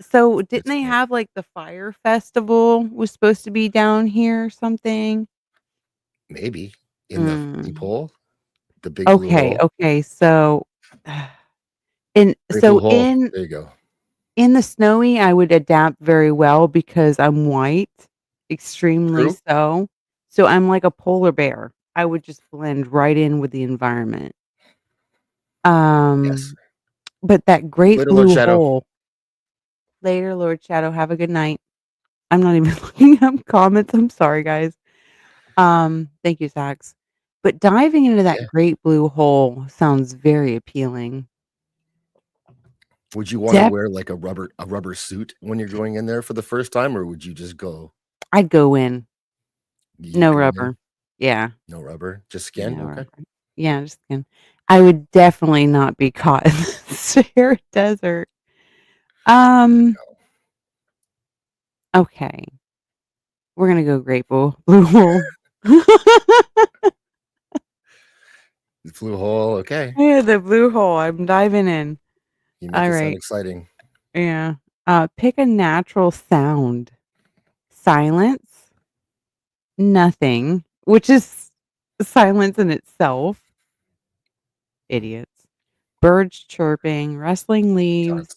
So didn't It's they cool. have like the fire festival was supposed to be down here or something? Maybe in the Mm. pool, the big blue Okay, hole. okay. So Great blue hole. in There you go. the snowy, I would adapt very well because I'm white extremely True. so. So I'm like a polar bear. I would just blend right in with the environment. Yes. But that great Later, Lord blue Shadow. hole. Later, Lord Shadow. Have a good night. I'm not even looking up comments. I'm sorry, guys. Thank you, Zaxx. But diving into that Yeah. great blue hole sounds very appealing. Would you want to Def wear like a rubber suit when you're going in there for the first time, or would you just go? I'd go in. You No go in, rubber. Yeah. no rubber, just skin. No Okay. rubber. Yeah, just kidding. I would definitely not be caught in the Sahara Desert. Um, okay. We're gonna go great blue hole. The blue hole. Okay. Yeah, the blue hole. I'm diving in. You make All it sound right. exciting. Yeah. Pick a natural sound. Silence, nothing, which is silence in itself. Idiots. Birds chirping, rustling leaves, Shots.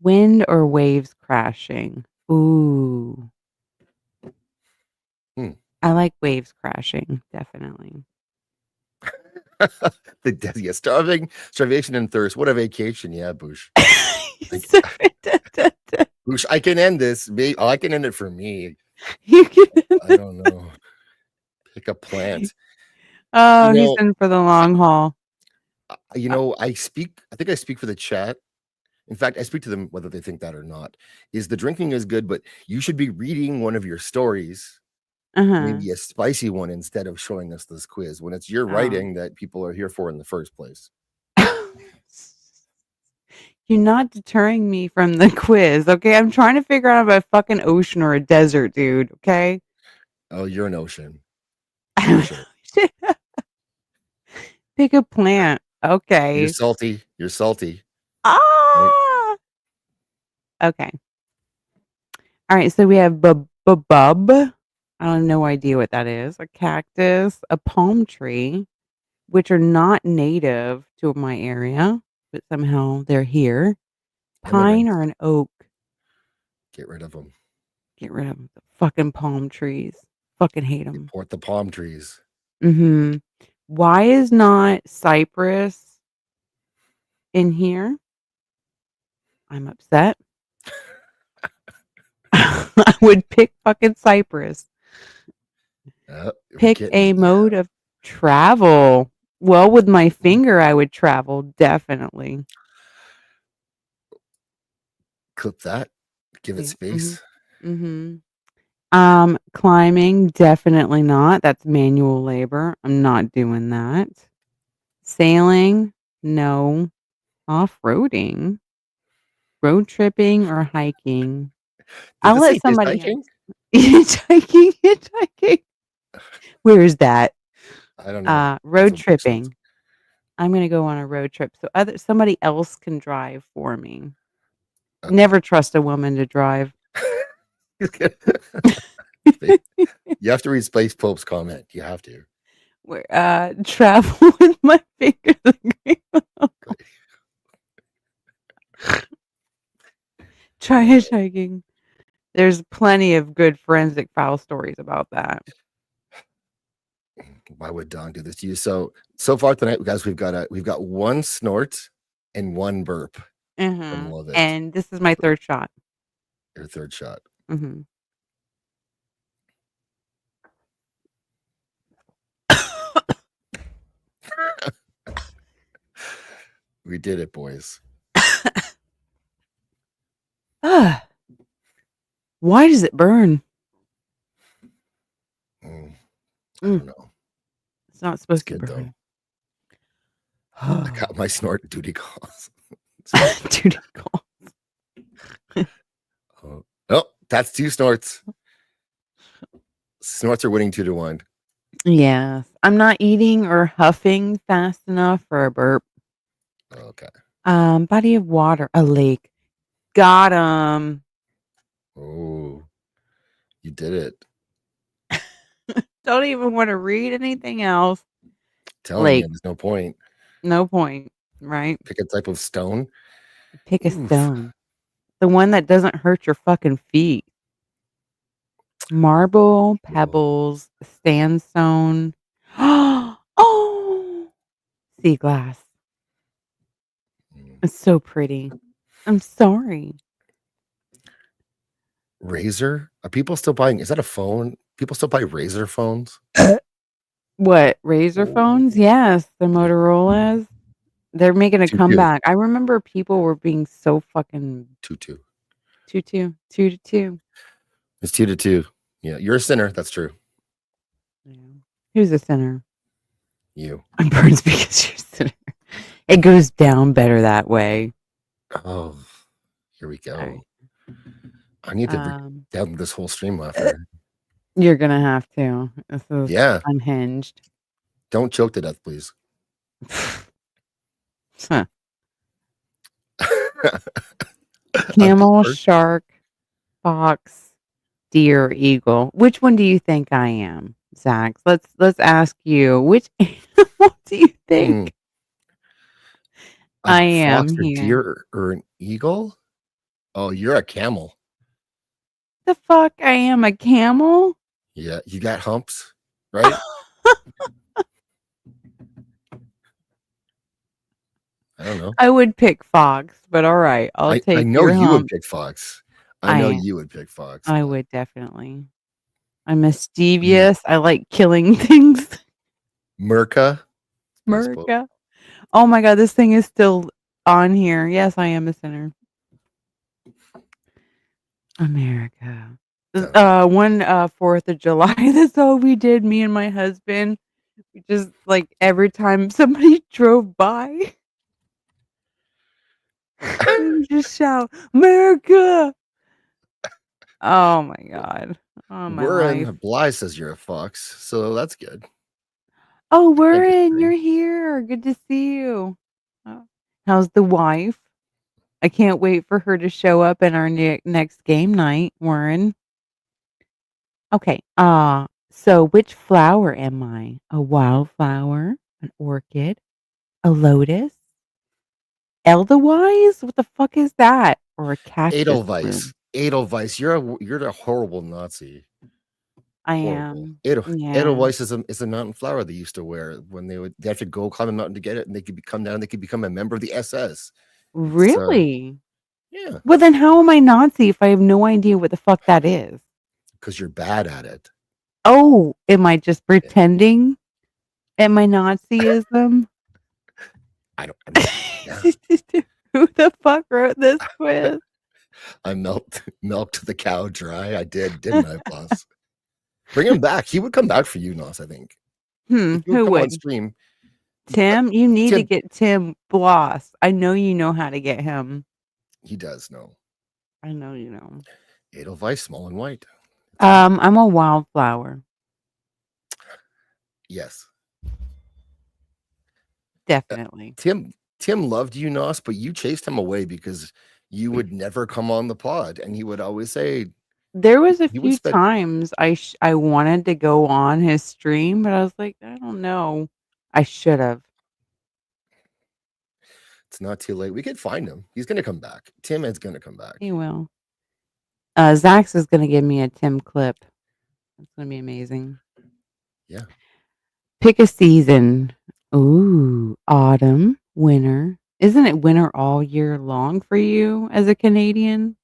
wind or waves crashing. Ooh. Hmm. I like waves crashing, definitely. Yeah, starvation and thirst. What a vacation. Yeah, Boosh. So- Boosh, I can end this. I can end it for me. You can- I don't know. Pick a plant. Oh, You he's know, in for the long haul. I think I speak for the chat. In fact, I speak to them whether they think that or not. Is the drinking is good, but you should be reading one of your stories, Uh-huh. maybe a spicy one, instead of showing us this quiz when it's your Oh. writing that people are here for in the first place. You're not deterring me from the quiz, okay? I'm trying to figure out if a fucking ocean or a desert, dude, okay? Oh, you're an ocean. For sure. Pick a plant. You're Okay. salty. You're salty. Ah! Okay. All right, so we have bub. I have no idea what that is. A cactus, a palm tree, which are not native to my area, but somehow they're here. Pine Immigrants. or an oak. Get rid of them. Get rid of the fucking palm trees. Fucking hate them. Report the palm trees. Why is not cypress in here? I'm upset. I would pick fucking cypress. We're Pick getting a there. mode of travel. Well, with my finger, I would travel, definitely. Clip that. Give it Yeah, space. Climbing, definitely not. That's manual labor. I'm not doing that. Sailing, no. Off-roading, road tripping, or hiking. Does I'll it say let somebody hitchhiking? else. Hitchhiking. Where is that? I don't know. That's Road what Boosh says. tripping. I'm gonna go on a road trip so somebody else can drive for me. Okay. Never trust a woman to drive. You have to read Space Pope's comment. You have to. Where travel with my fingers. Try hitchhiking. There's plenty of good forensic file stories about that. Why would Don do this to you? So far tonight, guys, we've got one snort and one burp from Lovett. And this is my third shot. Your third shot. We did it, boys. Why does it burn? I don't know. It's not supposed It's to good, burn. I got my snort duty calls. Duty calls. Oh, that's 2 snorts. Snorts are winning 2-1. Yes. I'm not eating or huffing fast enough for a burp. Okay. Body of water, a lake. Got him. Oh, you did it. Don't even want to read anything else. Telling you, Lake. there's no point. No point, right? Pick a type of stone. Pick a stone. The one that doesn't hurt your fucking feet. Marble, Whoa. pebbles, sandstone. Oh, sea glass. Mm. It's so pretty. I'm sorry. Razor? Are people still buying? Is that a phone? People still buy Razor phones? What, Razor phones? Ooh. Yes, the Motorola's. They're making a 2-2. comeback. I remember people were being so fucking 2-2. 2-2, 2-2. It's 2-2. Yeah, you're a sinner. That's true. Yeah. Who's a sinner? You. I'm Burns because you're a sinner. It goes down better that way. Oh, here we All go. right. I need to down this whole stream after. You're gonna have to. This is Yeah. unhinged. Don't choke to death, please. Huh. Camel, shark, fox, deer, eagle. Which one do you think I am, Zaxx? Let's ask you. Which animal do you think I am fox or here? deer or an eagle? Oh, you're a camel. The fuck? I am a camel? Yeah, you got humps, right? I don't know. I would pick fox, but all right, I'll I take know your you would hump. pick fox. I know you would pick fox. I would definitely. I'm mischievous. I like killing things. Merca. Merca. Oh my god, this thing is still on here. Yes, I am a sinner. America. One 4th of July. That's all we did, me and my husband. We just like every time somebody drove by, we would just shout, America. Oh my god. Oh my We're life. in Bly says you're a fox, so that's good. Oh, we're in. You're here. Good to see you. How's the wife? I can't wait for her to show up in our next game night, Warren. Okay. So which flower am I? A wildflower, an orchid, a lotus, Edelweiss? What the fuck is that? Or a cactus Edelweiss. bloom? Edelweiss. You're a horrible Nazi. I Horrible. am. Yeah. Edelweiss is a mountain flower they used to wear when they have to go climb a mountain to get it, and they could come down. They could become a member of the SS. Really? Yeah. Well, then how am I Nazi if I have no idea what the fuck that is? Because you're bad at it. Oh, am I just pretending at my Nazism? I don't. Yeah. Who the fuck wrote this quiz? I milked the cow dry. I did, didn't I, boss? Bring him back. He would come back for you, Nos, I think. Who come would? on stream. Tim? You need to Tim. get Tim Bloss. I know you know how to get him. He does know. I know you know. Edelweiss, small and white. I'm a wildflower. Yes. Definitely. Tim loved you, Nos, but you chased him away because you would never come on the pod, and he would always say. There was a few times I wanted to go on his stream, but I was like, I don't know. I should have. It's not too late. We could find him. He's going to come back. Tim is going to come back. He will. Zaxx is going to give me a Tim clip. That's going to be amazing. Yeah. Pick a season. Ooh, autumn, winter. Isn't it winter all year long for you as a Canadian?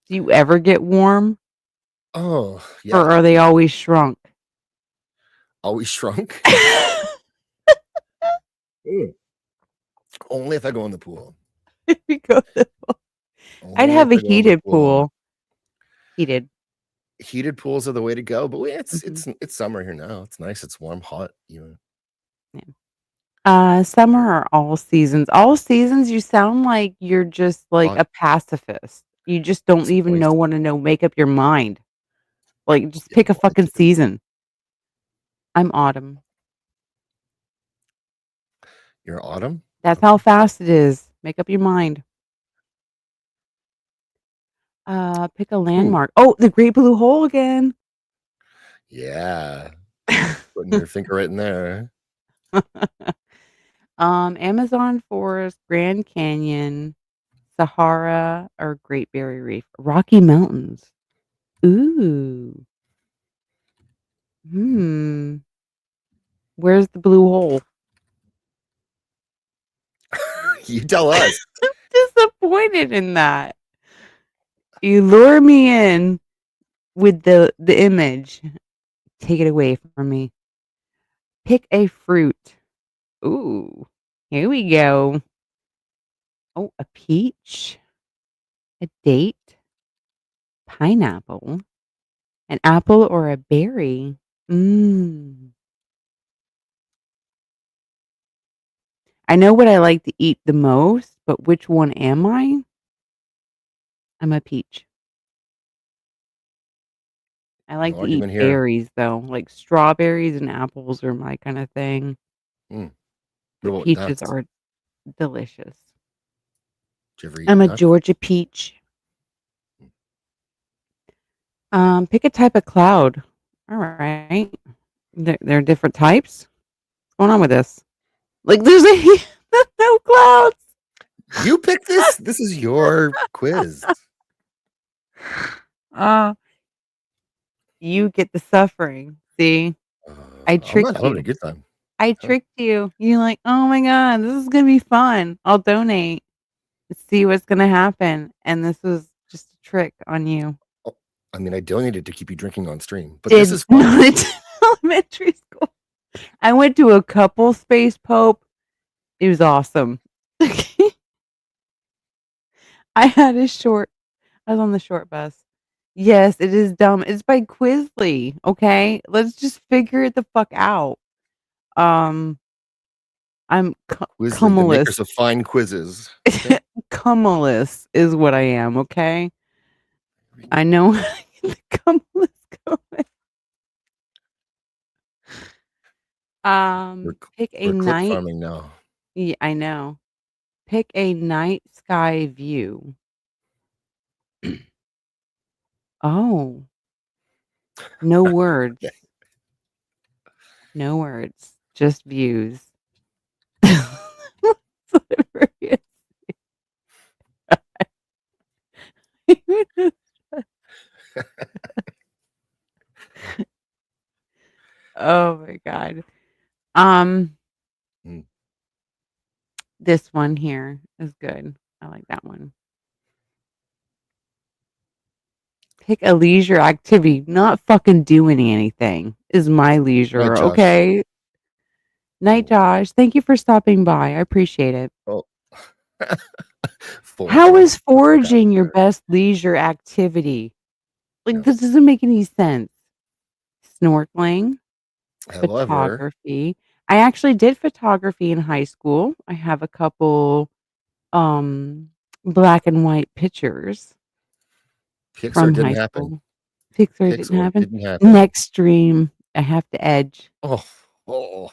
Do you ever get warm? Oh, yeah. Or are they always shrunk? Always shrunk? Only if I go in the pool. If you go to the pool. I'd have a heated pool. Heated pools are the way to go, but it's summer here now. It's nice. It's warm, hot. Yeah. Summer or all seasons? All seasons. You sound like you're just like a pacifist. You just don't even want to make up your mind. Like, just pick a fucking season. I'm autumn. You're autumn? That's how fast it is. Make up your mind. Pick a landmark. Oh, the Great Blue Hole again. Yeah. Putting your finger right in there. Amazon forest, Grand Canyon, Sahara, or Great Barrier Reef. Rocky Mountains. Ooh. Hmm. Where's the blue hole? You tell us. I'm disappointed in that. You lure me in with the image. Take it away from me. Pick a fruit. Ooh, here we go. Oh, a peach, a date, pineapple, an apple or a berry. Mm. I know what I like to eat the most, but which one am I? I'm a peach. I No like to eat argument here. berries though, like strawberries and apples are my kind of thing. Mm. What But about peaches nuts? are delicious. Did you ever eat I'm a nuts? Georgia peach. Pick a type of cloud. All right. There are different types. What's going on with this? Like there's no clouds. You picked this? This is your quiz. Uh, you get the suffering. See, I I'm not tricked having a you. good time. I tricked you. You're like, oh my god, this is gonna be fun. I'll donate. Let's see what's gonna happen. And this was just a trick on you. Oh, I mean, I donated to keep you drinking on stream, but this Did is fun. not elementary school. I went to a couple Space Pope. It was awesome. I had a short. I was on the short bus. Yes, it is dumb. It's by Quizly. Okay, let's just figure it the fuck out. Um, I'm Quizly, the cumulus. makers of fine quizzes. Okay? Cumulus is what I am. Okay, I know how to get the cumulus going. Pick a We're clip night. farming now. Yeah, I know. Pick a night sky view. Oh, no words. Okay. No words. Just views. Whatever it is. Oh my god. Um, Mm. this one here is good. I like that one. Pick a leisure activity, not fucking doing anything is my leisure, Night, Josh. okay? Night, Josh. Thank you for stopping by. I appreciate it. Oh. How Foraging. is foraging your best leisure activity? Like, Yeah. this doesn't make any sense. Snorkeling, However, photography. I actually did photography in high school. I have a couple black and white pictures Pixar from didn't high happen. school. Pixar didn't Pixar happen. didn't happen. Next stream, I have to edge. Oh.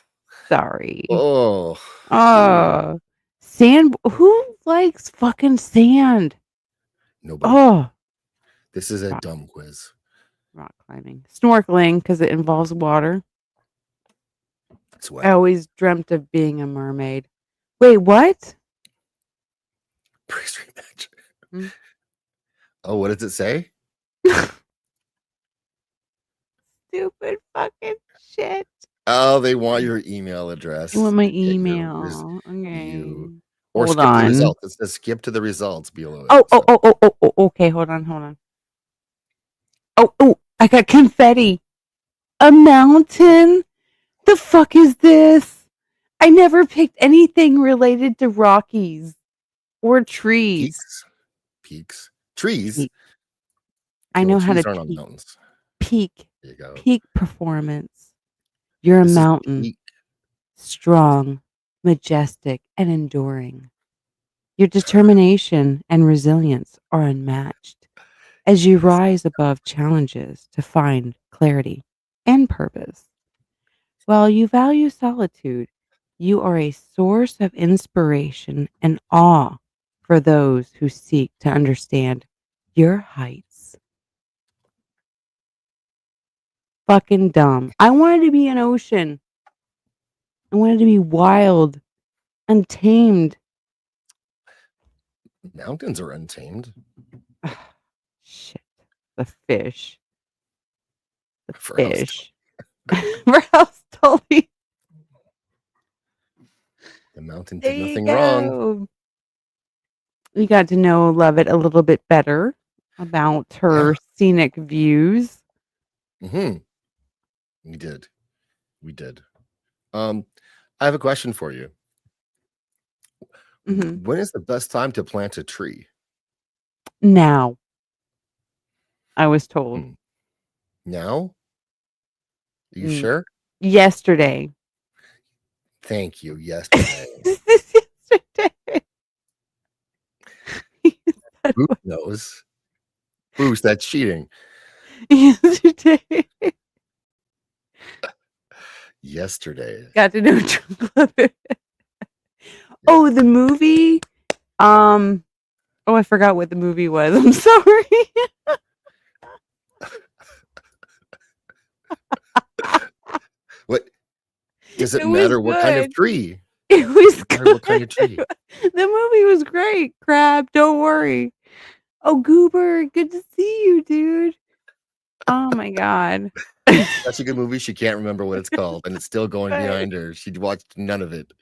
Sorry. Oh. Oh, sand. Who likes fucking sand? Nobody. Oh, This is a rock, dumb quiz. rock climbing, snorkeling because it involves water. It's I wet. always dreamt of being a mermaid. Wait, what? Pre-stream match. Hmm? Oh, what does it say? Stupid fucking shit. Oh, they want your email address. You want my to get your email? Okay. or Hold skip the on. results. It says skip to the results below it. Oh, okay. Hold on. Oh, I got confetti. A mountain? The fuck is this? I never picked anything related to Rockies or trees. Peaks. Trees. Peak. Okay, I know well, how trees to aren't on peak. mountains. Peak. There you go. Peak performance. You're a This is mountain. peak. Strong, majestic, and enduring. Your determination and resilience are unmatched as you rise above challenges to find clarity and purpose. While you value solitude, you are a source of inspiration and awe for those who seek to understand your heights. Fucking dumb. I wanted to be an ocean. I wanted to be wild, untamed. Mountains are untamed. Shit. The fish. The For us. fish. Rouse Tully. The mountain There did you nothing wrong. go. We got to know Lovett a little bit better about her Yeah. scenic views. We did. We did. I have a question for you. Mhm. When is the best time to plant a tree? Now, I was told. Hmm. Now? Are you Mm, sure? yesterday. Thank you. Yesterday. Yesterday. He said Who knows? Boost, that's cheating. yesterday. Yesterday. Got to know Lovett. Oh, the movie. Oh, I forgot what the movie was. I'm sorry. What does it It was matter what kind of good. tree? It was Doesn't matter what kind of good. tree. The movie was great. Crab, don't worry. Oh, Goober, good to see you, dude. Oh my god. Such a good movie. She can't remember what it's called, and it's still going Good. behind her. She watched none of it.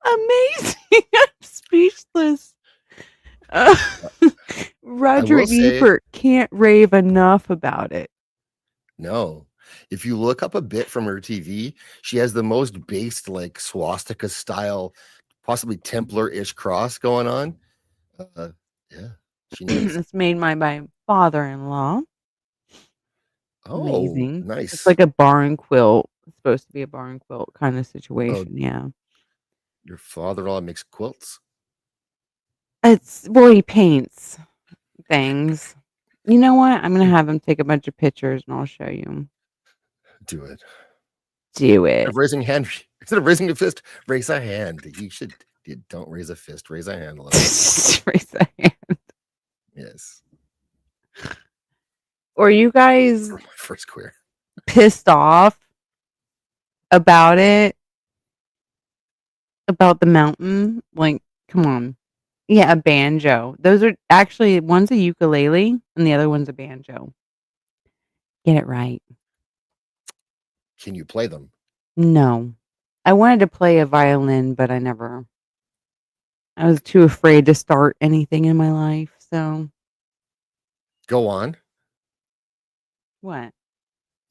Amazing. I'm speechless. Uh, I Roger will say, Ebert can't rave enough about it. no. If you look up a bit from her TV, she has the most based, like swastika style, possibly Templar-ish cross going on. Yeah, she nails it. It's made by my father-in-law. Oh, Amazing. It's nice. like a barn quilt. It's supposed to be a barn quilt kind of Oh, situation. Yeah. your father-in-law makes quilts? Well, he paints things. You know what? I'm gonna have him take a bunch of pictures and I'll show you. Do it. Do it. Raising hand instead of raising a fist, raise a hand. You don't raise a fist, raise a hand. Raise a hand. Yes. Or you guys For my first queer. pissed off about it? About the mountain? Like, come on. Yeah, a banjo. Those are actually one's a ukulele and the other one's a banjo. Get it right. Can you play them? No. I wanted to play a violin, but I was too afraid to start anything in my life. So Go on. what?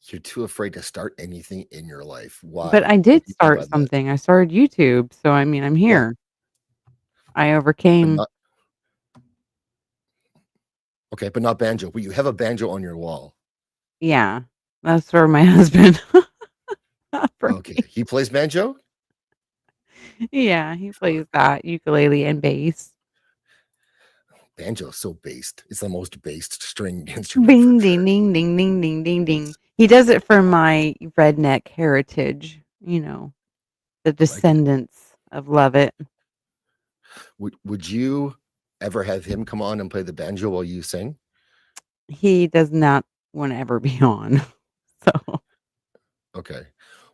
You're too afraid to start anything in your life. But Why? I What did do you mean by start that? something. I started YouTube. So I mean, I'm Well, here. I but overcame. not okay, but not banjo. But you have a banjo on your wall. Yeah. That's for my husband. Not for Okay. me. He plays banjo? Yeah, he plays that ukulele and bass. Banjo's so based. It's the most based string instrument for Bing, sure. ding, ding, ding, ding, ding, ding, ding. Yes. He does it for my redneck heritage, the I like it. descendants of Lovett. Would you ever have him come on and play the banjo while you sing? He does not want to ever be on. So, Okay.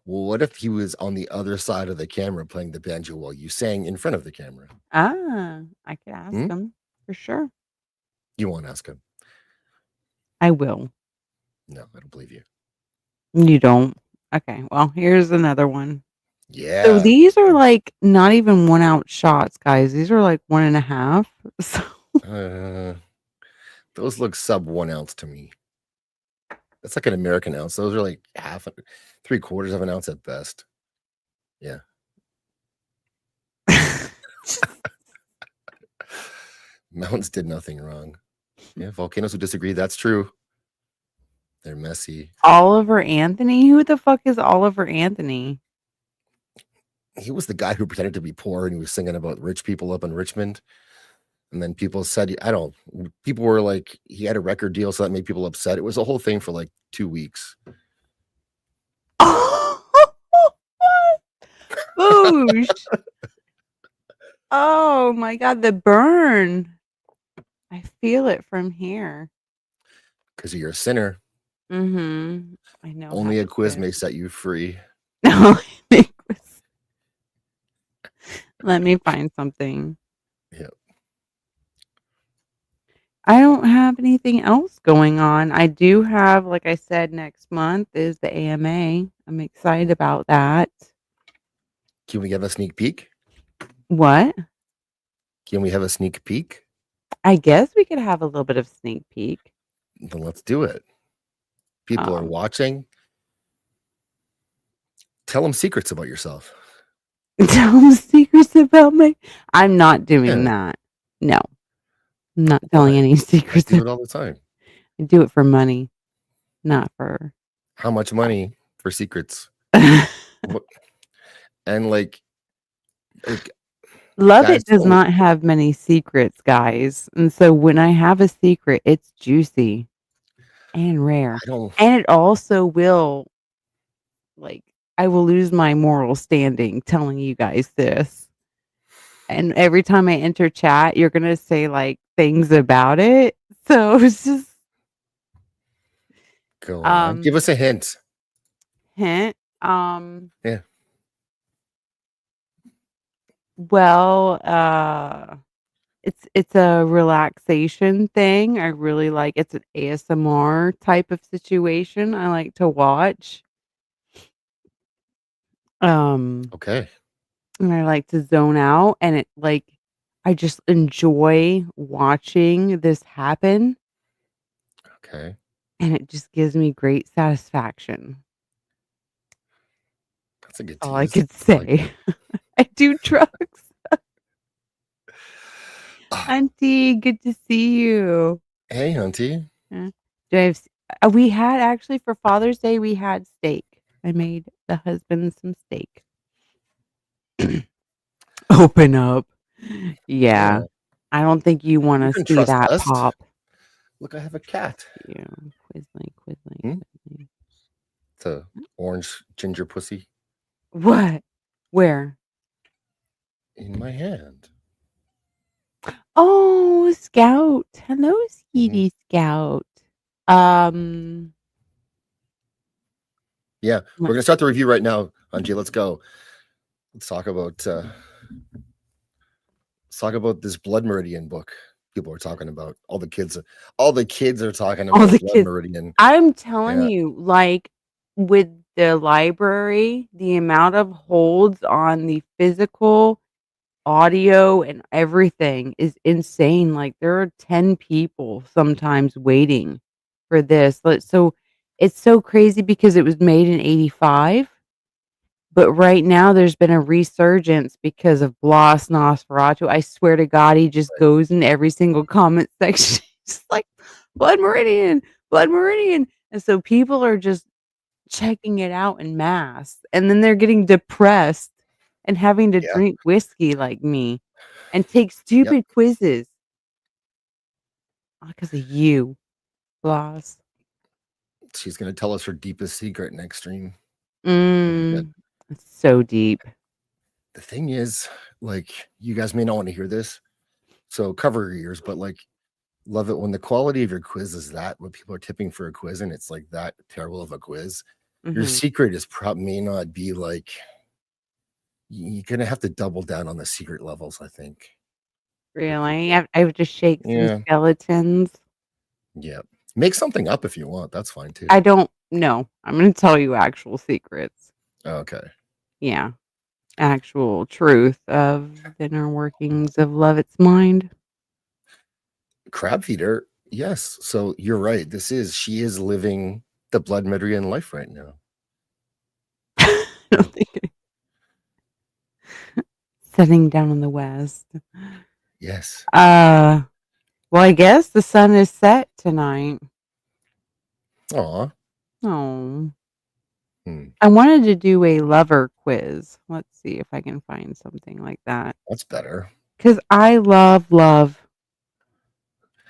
Well, what if he was on the other side of the camera playing the banjo while you sang in front of the camera? I could ask Hmm? him for sure. You won't ask him. I will. No, I don't believe you. You don't. Okay, well, here's another one. So Yeah. these are like not even 1 ounce shots, guys. These are like 1.5. So Those look sub 1 ounce to me. That's like an American ounce. Those are like half, 3/4 of an ounce at best. Yeah. Mountains did nothing wrong. Yeah, volcanoes would disagree. That's true. They're messy. Oliver Anthony? Who the fuck is Oliver Anthony? He was the guy who pretended to be poor and he was singing about rich people up in Richmond. And then people said, people were like, he had a record deal, so that made people upset. It was a whole thing for like 2 weeks. Boosh. Oh my god, the burn. I feel it from here. Because you're a sinner. Mm-hmm. I know. Only how a to quiz swim. may set you free. No, let me find something. Yeah. I don't have anything else going on. I do have, like I said, next month is the AMA. I'm excited about that. Can we have a sneak peek? What? Can we have a sneak peek? I guess we could have a little bit of sneak peek. Then let's do it. People are Um, watching. Tell them secrets about yourself. Tell them secrets about me. I'm not doing Yeah. that. No, I'm not telling Why? any I secrets. do it all the time. I do it for money, not for. How much money for secrets? What? And like Lovett guys, does not have many secrets, guys. And so when I have a secret, it's juicy and rare. I don't. And it also will, like, I will lose my moral standing telling you guys this. And every time I enter chat, you're going to say, like, things about it. So it's just. Go on. Give us a hint. Hint. Yeah. Well, it's a relaxation thing. I really like it's an ASMR type of situation I like to watch. Okay. And I like to zone out and it like I just enjoy watching this happen Okay. and it just gives me great satisfaction. That's a good All I tease. could say. I do drugs. Auntie, good to see you. Hey, Hunty. Do I have, we had actually for Father's Day, we had steak. I made the husband some steak. Open up. Yeah. I don't think you want You to can see trust that us. pop. Look, I have a cat. Yeah. Quizling. Hmm? It's a orange ginger pussy What? Where? in my hand. Oh, Scout. Hello, Skeety Scout. Yeah, we're gonna start the review right now, Hunty. Let's go. Let's talk about this Blood Meridian book people are talking about. All the kids are talking about the Blood kids. Meridian. I'm telling Yeah. you, like with the library, the amount of holds on the physical audio and everything is insane. Like there are 10 people sometimes waiting for this. So it's so crazy because it was made in 85. But right now there's been a resurgence because of Blas Nosferatu. I swear to God, he just goes in every single comment section. Just like Blood Meridian, Blood Meridian. And so people are just checking it out in mass. And then they're getting depressed and having to drink whiskey like me and take stupid quizzes. Because of you, Blas. She's gonna tell us her deepest secret next stream. It's so deep. The thing is, like, you guys may not want to hear this, so cover your ears, but like, love it when the quality of your quiz is that when people are tipping for a quiz and it's like that terrible of a quiz. Your secret is may not be like, you're gonna have to double down on the secret levels, I think. Really? I have to shake some skeletons. Yeah. Make something up if you want. That's fine too. I don't know. I'm going to tell you actual secrets. Okay. Yeah. Actual truth of the inner workings of Lovett's mind. Crab feeder. Yes. So you're right. She is living the Blood Meridian life right now. I don't think setting down in the west. Yes. Well, I guess the sun is set tonight. Aw. Oh. I wanted to do a lover quiz. Let's see if I can find something like that. That's better. Because I love love.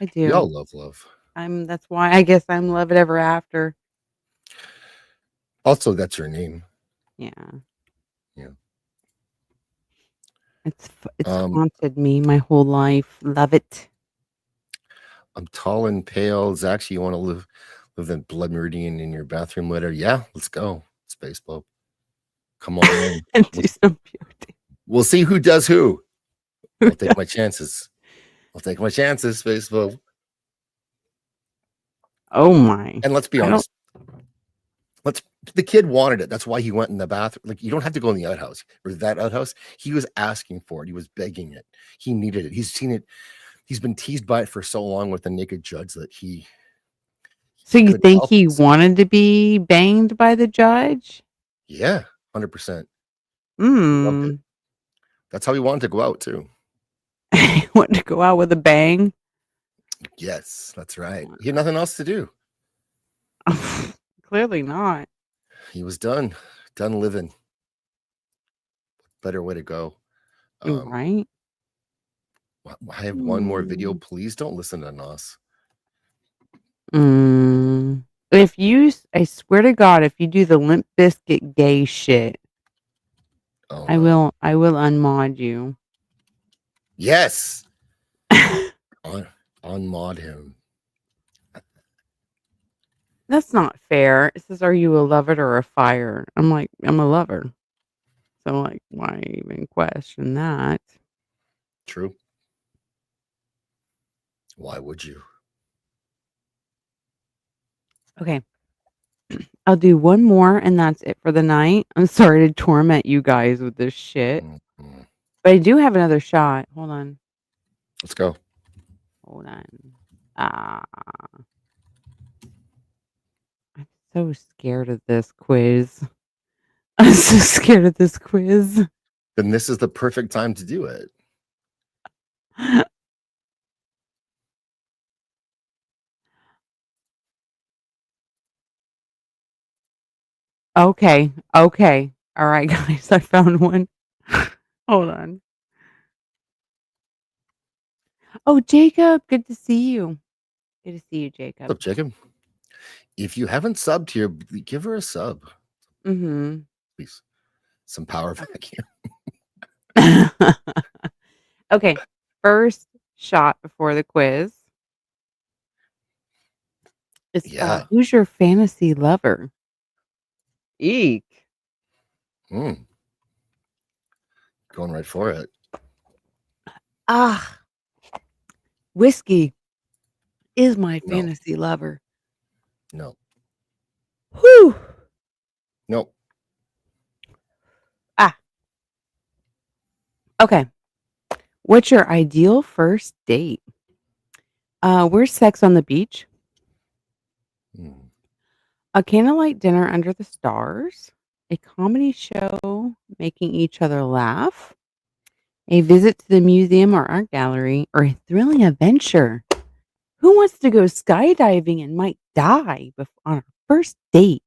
I do. We all love love. That's why I guess I'm Love It Ever After. Also, that's your name. Yeah. Yeah. It's haunted me my whole life. Love it. I'm tall and pale. Zaxx, you want to live the Blood Meridian in your bathroom later? Yeah, let's go. Space Bob. Come on in. And do some beauty. We'll see who does who. I'll take my chances. Space Bob. Oh my. And let's be I don't honest. The kid wanted it. That's why he went in the bathroom. Like, you don't have to go in the outhouse or that outhouse. He was asking for it. He was begging it. He needed it. He's seen it. He's been teased by it for so long with the naked judge that he So you couldn't think help he himself. wanted to be banged by the judge? Yeah, 100%. He loved it. Hmm. That's how he wanted to go out too. He wanted to go out with a bang? Yes, that's right. He had nothing else to do. Clearly not. He was done living. Better way to go. You're right. I have one more video. Please don't listen to Nos. I swear to God, if you do the Limp Bizkit gay shit, Oh, I will unmod you. Yes. Unmod him. That's not fair. It says, "Are you a lover or a fire?" I'm like, I'm a lover. So like, why even question that? True. Why would you? Okay. I'll do one more and that's it for the night. I'm sorry to torment you guys with this shit. Mm-hmm. But I do have another shot. Hold on. Let's go. Hold on. I'm so scared of this quiz. I'm so scared of this quiz. Then this is the perfect time to do it. Okay. Okay. All right, guys. I found one. Hold on. Oh, Jacob. Good to see you. Good to see you, Jacob. What's up, Jacob? If you haven't subbed here, give her a sub. Mm-hmm. Please. Some power vacuum. Okay. First shot before the quiz. It's who's your fantasy lover? Eek. Going right for it. Whiskey is my fantasy lover. No. Whew. Nope. Okay. What's your ideal first date? Where's sex on the beach? A candlelight dinner under the stars, a comedy show making each other laugh, a visit to the museum or art gallery, or a thrilling adventure. Who wants to go skydiving and might die on our first date?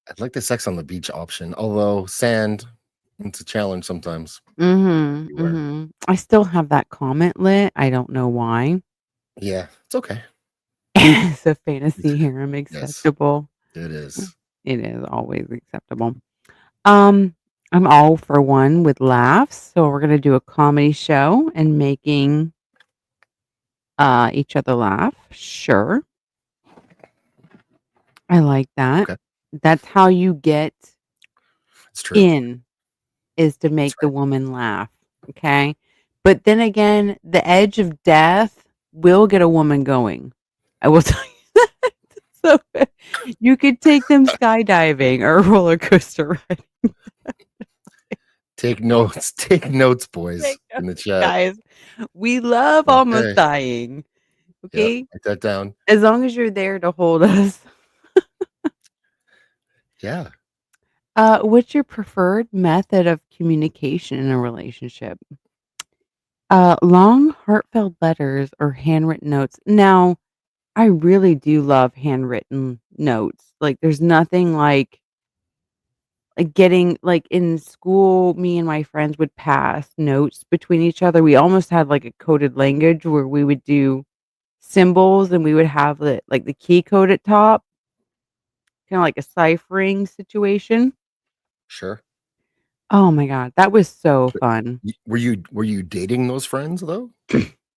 I'd like the sex on the beach option, although sand, it's a challenge sometimes. I still have that comment lit. I don't know why. Yeah, it's okay. It's a fantasy harem acceptable. Yes, it is. It is always acceptable. I'm all for one with laughs. So we're gonna do a comedy show and making each other laugh. Sure. I like that. Okay. That's how you get It's true. in, is to make the woman laugh. Okay. But then again, the edge of death will get a woman going. I will tell you that. So you could take them skydiving or roller coaster riding. Take notes, boys, in the chat. Guys, we love almost dying. Okay? Yep, write that down. As long as you're there to hold us. Yeah. What's your preferred method of communication in a relationship? Long, heartfelt letters or handwritten notes. Now, I really do love handwritten notes. Like, there's nothing like getting like in school, me and my friends would pass notes between each other. We almost had like a coded language where we would do symbols and we would have the key code at top, kind of like a ciphering situation. Sure. Oh my God, that was so fun. Were you dating those friends though?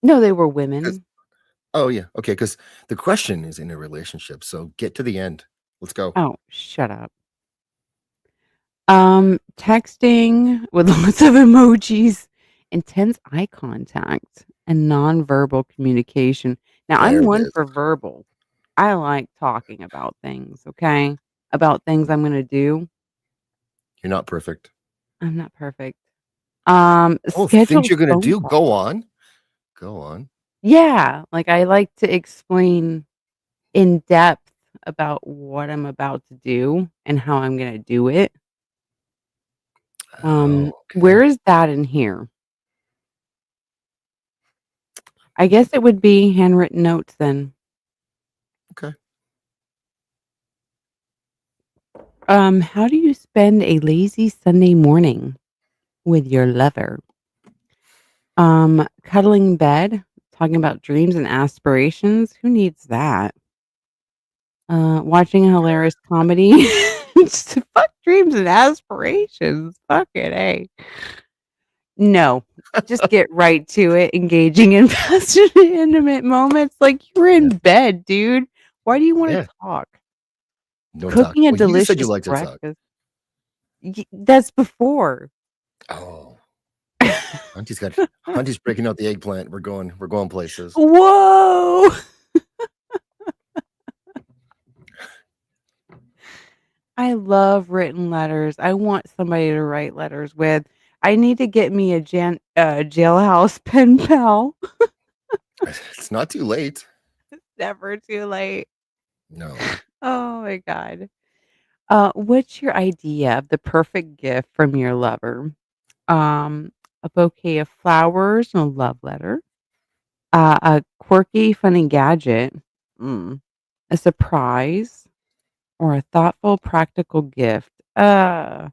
No, they were women. Oh yeah. Okay, because the question is in a relationship. So get to the end. Let's go. Oh, shut up. Texting with lots of emojis, intense eye contact, and nonverbal communication. Now, There I'm it one is. for verbal. I like talking about things, okay? About things I'm gonna do. You're not perfect. I'm not perfect. Oh, things Schedule you're gonna phone do? calls. Go on. Go on. Yeah, like, I like to explain in depth about what I'm about to do and how I'm gonna do it. Oh, okay. Where is that in here? I guess it would be handwritten notes then. Okay. How do you spend a lazy Sunday morning with your lover? Cuddling in bed, talking about dreams and aspirations. Who needs that? Watching a hilarious comedy. Just fuck dreams and aspirations. Fuck it, hey. No, just get right to it, engaging in passionate, intimate moments. Like you were Yeah. in bed, dude. Why do you want Yeah. to talk? No talk. Cooking a Well, you just said you delicious like to talk. breakfast. That's before. Oh, Hunty's breaking out the eggplant. We're going places. Whoa! I love written letters. I want somebody to write letters with. I need to get me a jailhouse pen pal. It's not too late. Never too late. No. Oh my god. What's your idea of the perfect gift from your lover? Um, a bouquet of flowers and a love letter. A quirky, funny gadget. Mm. A surprise or a thoughtful, practical gift. None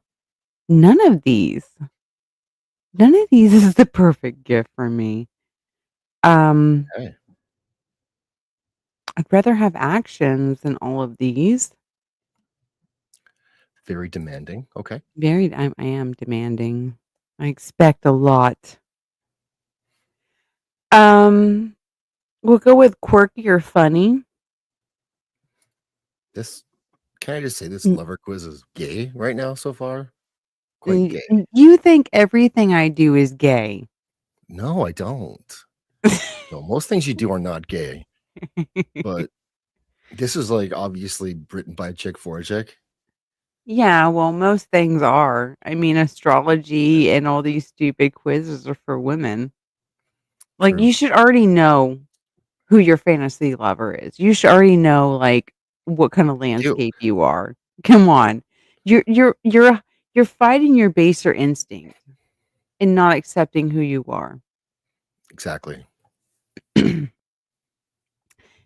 of these. None of these is the perfect gift for me. Um, Okay. I'd rather have actions than all of these. Very demanding. Okay. I am demanding. I expect a lot. Um, we'll go with quirky or funny. This Can I just say this Mm, lover quiz is gay right now so far? Quite gay. You think everything I do is gay? No, I don't. No, most things you do are not gay, but this is like obviously written by a chick for a chick. Yeah, well, most things are. I mean, astrology and all these stupid quizzes are for women. Like, True. you should already know who your fantasy lover is. You should already know, like, what kind of I do. landscape you are. Come on. You're fighting your baser instinct and not accepting who you are. Exactly.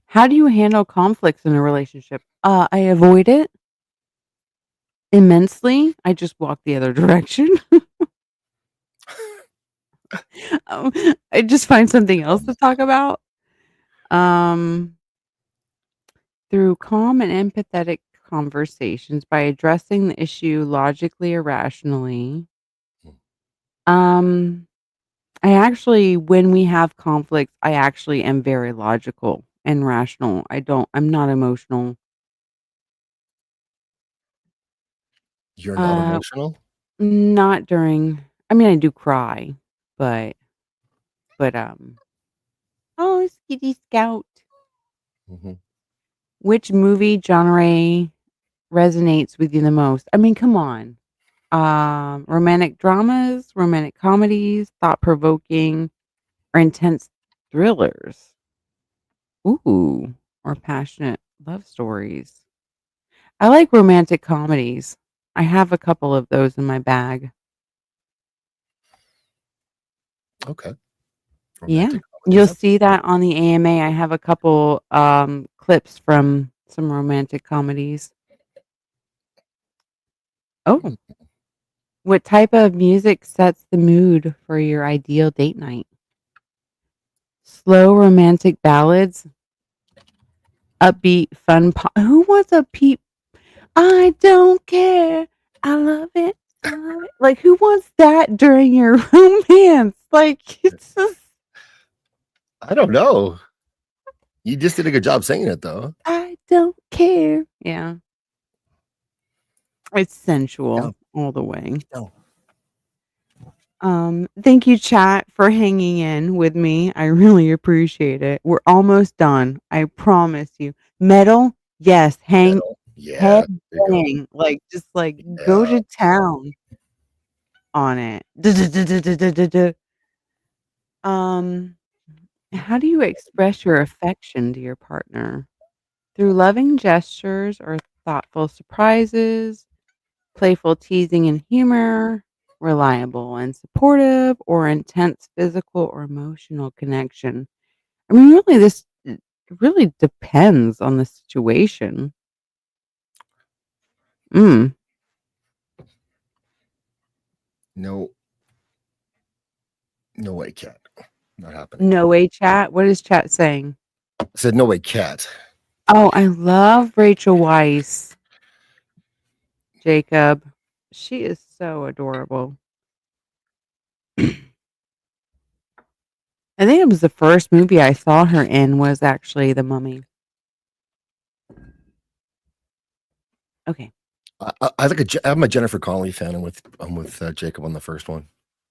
How do you handle conflicts in a relationship? I avoid it immensely. I just walk the other direction. Um, I just find something else to talk about. Um, through calm and empathetic conversations by addressing the issue logically or rationally. Hmm. I actually, when we have conflicts, I actually am very logical and rational. I'm not emotional. You're not Uh, emotional? not during, I mean, I do cry, but, oh, Skitty Scout. Mhm. Which movie genre resonates with you the most? I mean, come on. Romantic dramas, romantic comedies, thought-provoking, or intense thrillers. Ooh, or passionate love stories. I like romantic comedies. I have a couple of those in my bag. Okay. Yeah. Romantic comedies. You'll That's see cool. that on the AMA. I have a couple clips from some romantic comedies. Oh, Mm. what type of music sets the mood for your ideal date night? Slow romantic ballads, upbeat fun pop. Who wants a peep? I don't care. I love it. I love it. Like, who wants that during your romance? Like, it's just, I don't know. You just did a good job saying it though. I don't care. Yeah. It's No, sensual all the way. no. Thank you, chat, for hanging in with me. I really appreciate it. We're almost done. I promise you. Metal, yes. Head Yeah, there you go. bang. Like, just like go Yeah. to town on it. Duh. How do you express your affection to your partner? Through loving gestures or thoughtful surprises, playful teasing and humor, reliable and supportive, or intense physical or emotional connection. I mean, really, this it really depends on the situation. Mm. No, no way, cat. Not happening. No way, chat. What is chat saying? I said no way, cat. Oh, I love Rachel Weisz, Jacob. She is so adorable. I think it was the first movie I saw her in was actually The Mummy. Okay, I like I'm a Jennifer Connelly fan. I'm with Jacob on the first one.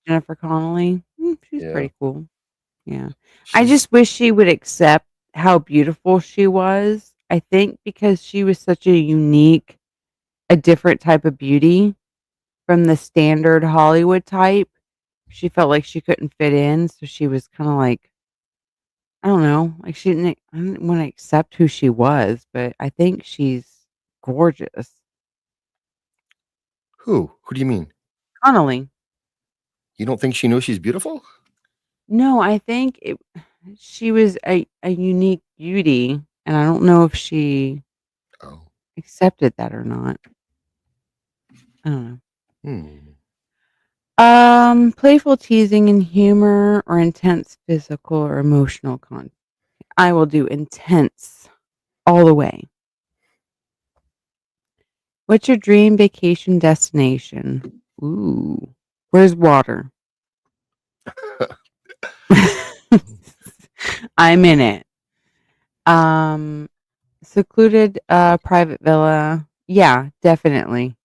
Jennifer Connelly. She's Yeah, pretty cool. Yeah. I she's just wish she would accept how beautiful she was. I think because she was such a different type of beauty from the standard Hollywood type. She felt like she couldn't fit in, so she was kind of like, I don't know, like I didn't want to accept who she was, but I think she's gorgeous. who? Who do you mean? Connelly. You don't think she knows she's beautiful? No, I think she was a unique beauty, and I don't know if she Oh, accepted that or not. I don't know. hmm. Playful teasing and humor or intense physical or emotional content. I will do intense all the way. What's your dream vacation destination? Ooh, where's water? I'm in it. Um, secluded private villa. Yeah, definitely.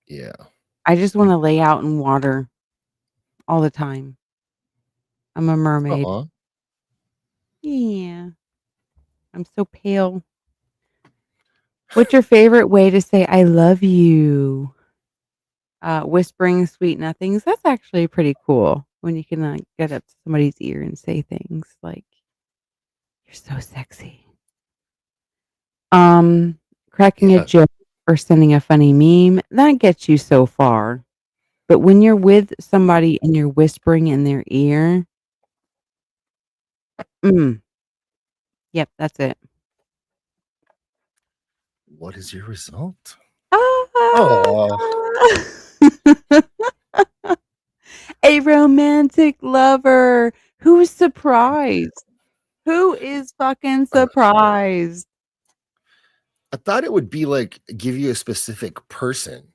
Yeah. I just want to lay out in water all the time. I'm a mermaid. Uh-huh. Yeah. I'm so pale. What's your favorite way to say I love you? Whispering sweet nothings. That's actually pretty cool when you can like get up to somebody's ear and say things like you're so sexy. Cracking a Yeah. joke or sending a funny meme, that gets you so far. But when you're with somebody and you're whispering in their ear, mm, yep, that's it. What is your result? Ah! Oh, A romantic lover. Who's surprised? Who is fucking surprised? I thought it would be like give you a specific person,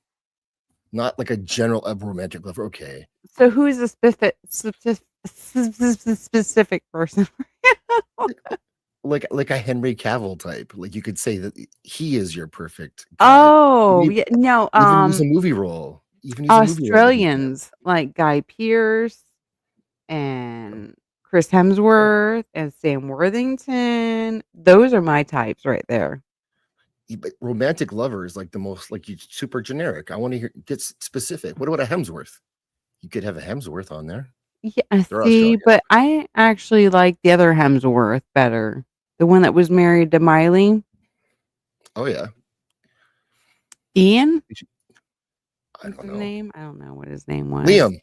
not like a general romantic lover. Okay. So who is a specific person? Like a Henry Cavill type. Like you could say that he is your perfect guy. Oh, Even yeah, no, even use a movie role. Even use a movie role to be fair. Australians like Guy Pearce and Chris Hemsworth and Sam Worthington. Those are my types right there. But romantic lover is like the most like you super generic. I want to hear get specific. What about a Hemsworth? You could have a Hemsworth on there. Yeah, They're see, Australian. but I actually like the other Hemsworth better. The one that was married to Miley. Oh yeah. Ian? I What's don't his know. name? I don't know what his name was. Liam.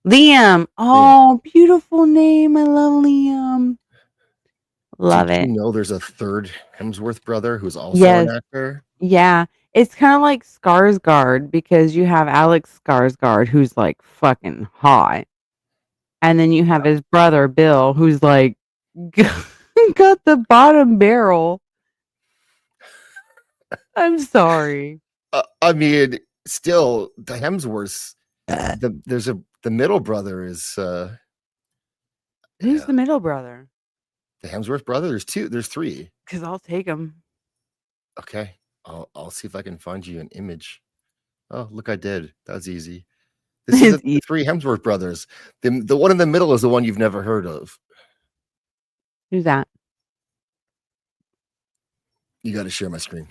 Liam. Oh, beautiful name. I love Liam. Love Did you it. know there's a third Hemsworth brother who's also an Yes. actor? Yeah. It's kind of like Skarsgård because you have Alex Skarsgård who's like fucking hot. And then you have his brother Bill who's like got the bottom barrel. I'm sorry. I mean, still the Hemsworths. The middle brother is Who's yeah, the middle brother? the Hemsworth brother. There's two. There's three. Because I'll take him. Okay, I'll see if I can find you an image. Oh, look, I did. That was easy. This is It's the easy. three Hemsworth brothers. The one in the middle is the one you've never heard of. Who's that? You got to share my screen.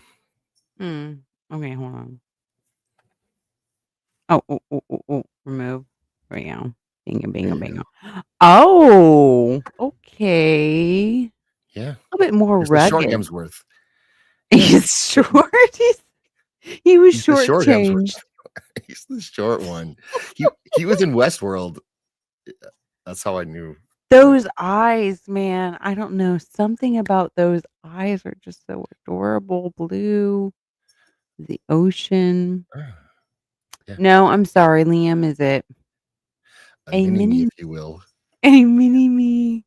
Okay, hold on. Oh, remove. There we go. Bingo, bingo, There you bingo. go. Oh, okay. Yeah. A little bit more Here's the short rugged. Hemsworth. Yeah. He's short. He was He's the short Hemsworth. shortchanged. He's the short one. He was in Westworld. That's how I knew. Those eyes, man. I don't know. Something about those eyes are just so adorable. Blue, the ocean. Yeah. No, I'm sorry, Liam. Is it A a mini me, mini if you will. a mini me?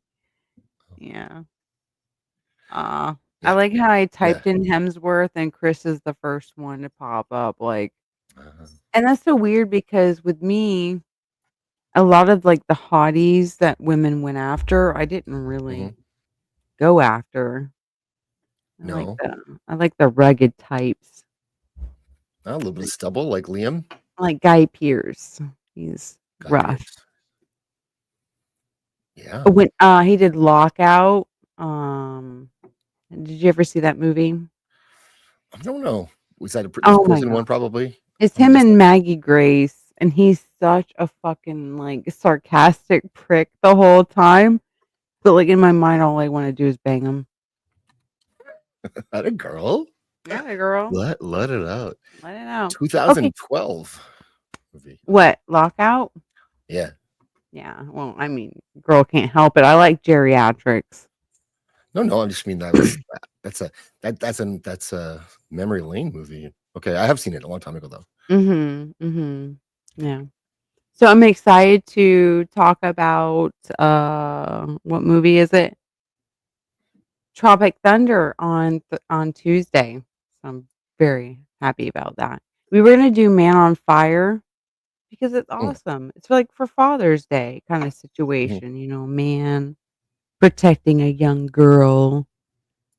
Yeah. I Yeah. like how I Yeah. typed in Hemsworth and Chris is the first one to pop up. Like, Uh-huh. and that's so weird because with me, a lot of like the hotties that women went after, I didn't really go after. No. I like the rugged types. A little bit of stubble like Liam. Like Guy Pearce. He's Guy rough. Pearce. Yeah. When he did Lockout, did you ever see that movie? I don't know. Was that a Oh my prison god. one? Probably. It's I'm him just- and Maggie Grace, and he's such a fucking like sarcastic prick the whole time. But like in my mind, all I want to do is bang him. That a girl. Yeah, girl. Let it out. Let it out. 2012 movie. What, Lockout? Yeah. Yeah. Well, I mean, girl can't help it. I like geriatrics. No, I just mean that's a Memory Lane movie. Okay, I have seen it a long time ago though. Yeah. So I'm excited to talk about what movie is it? Tropic Thunder on Tuesday. So I'm very happy about that. We were gonna do Man on Fire because it's awesome. It's like for Father's Day kind of situation, you know, man protecting a young girl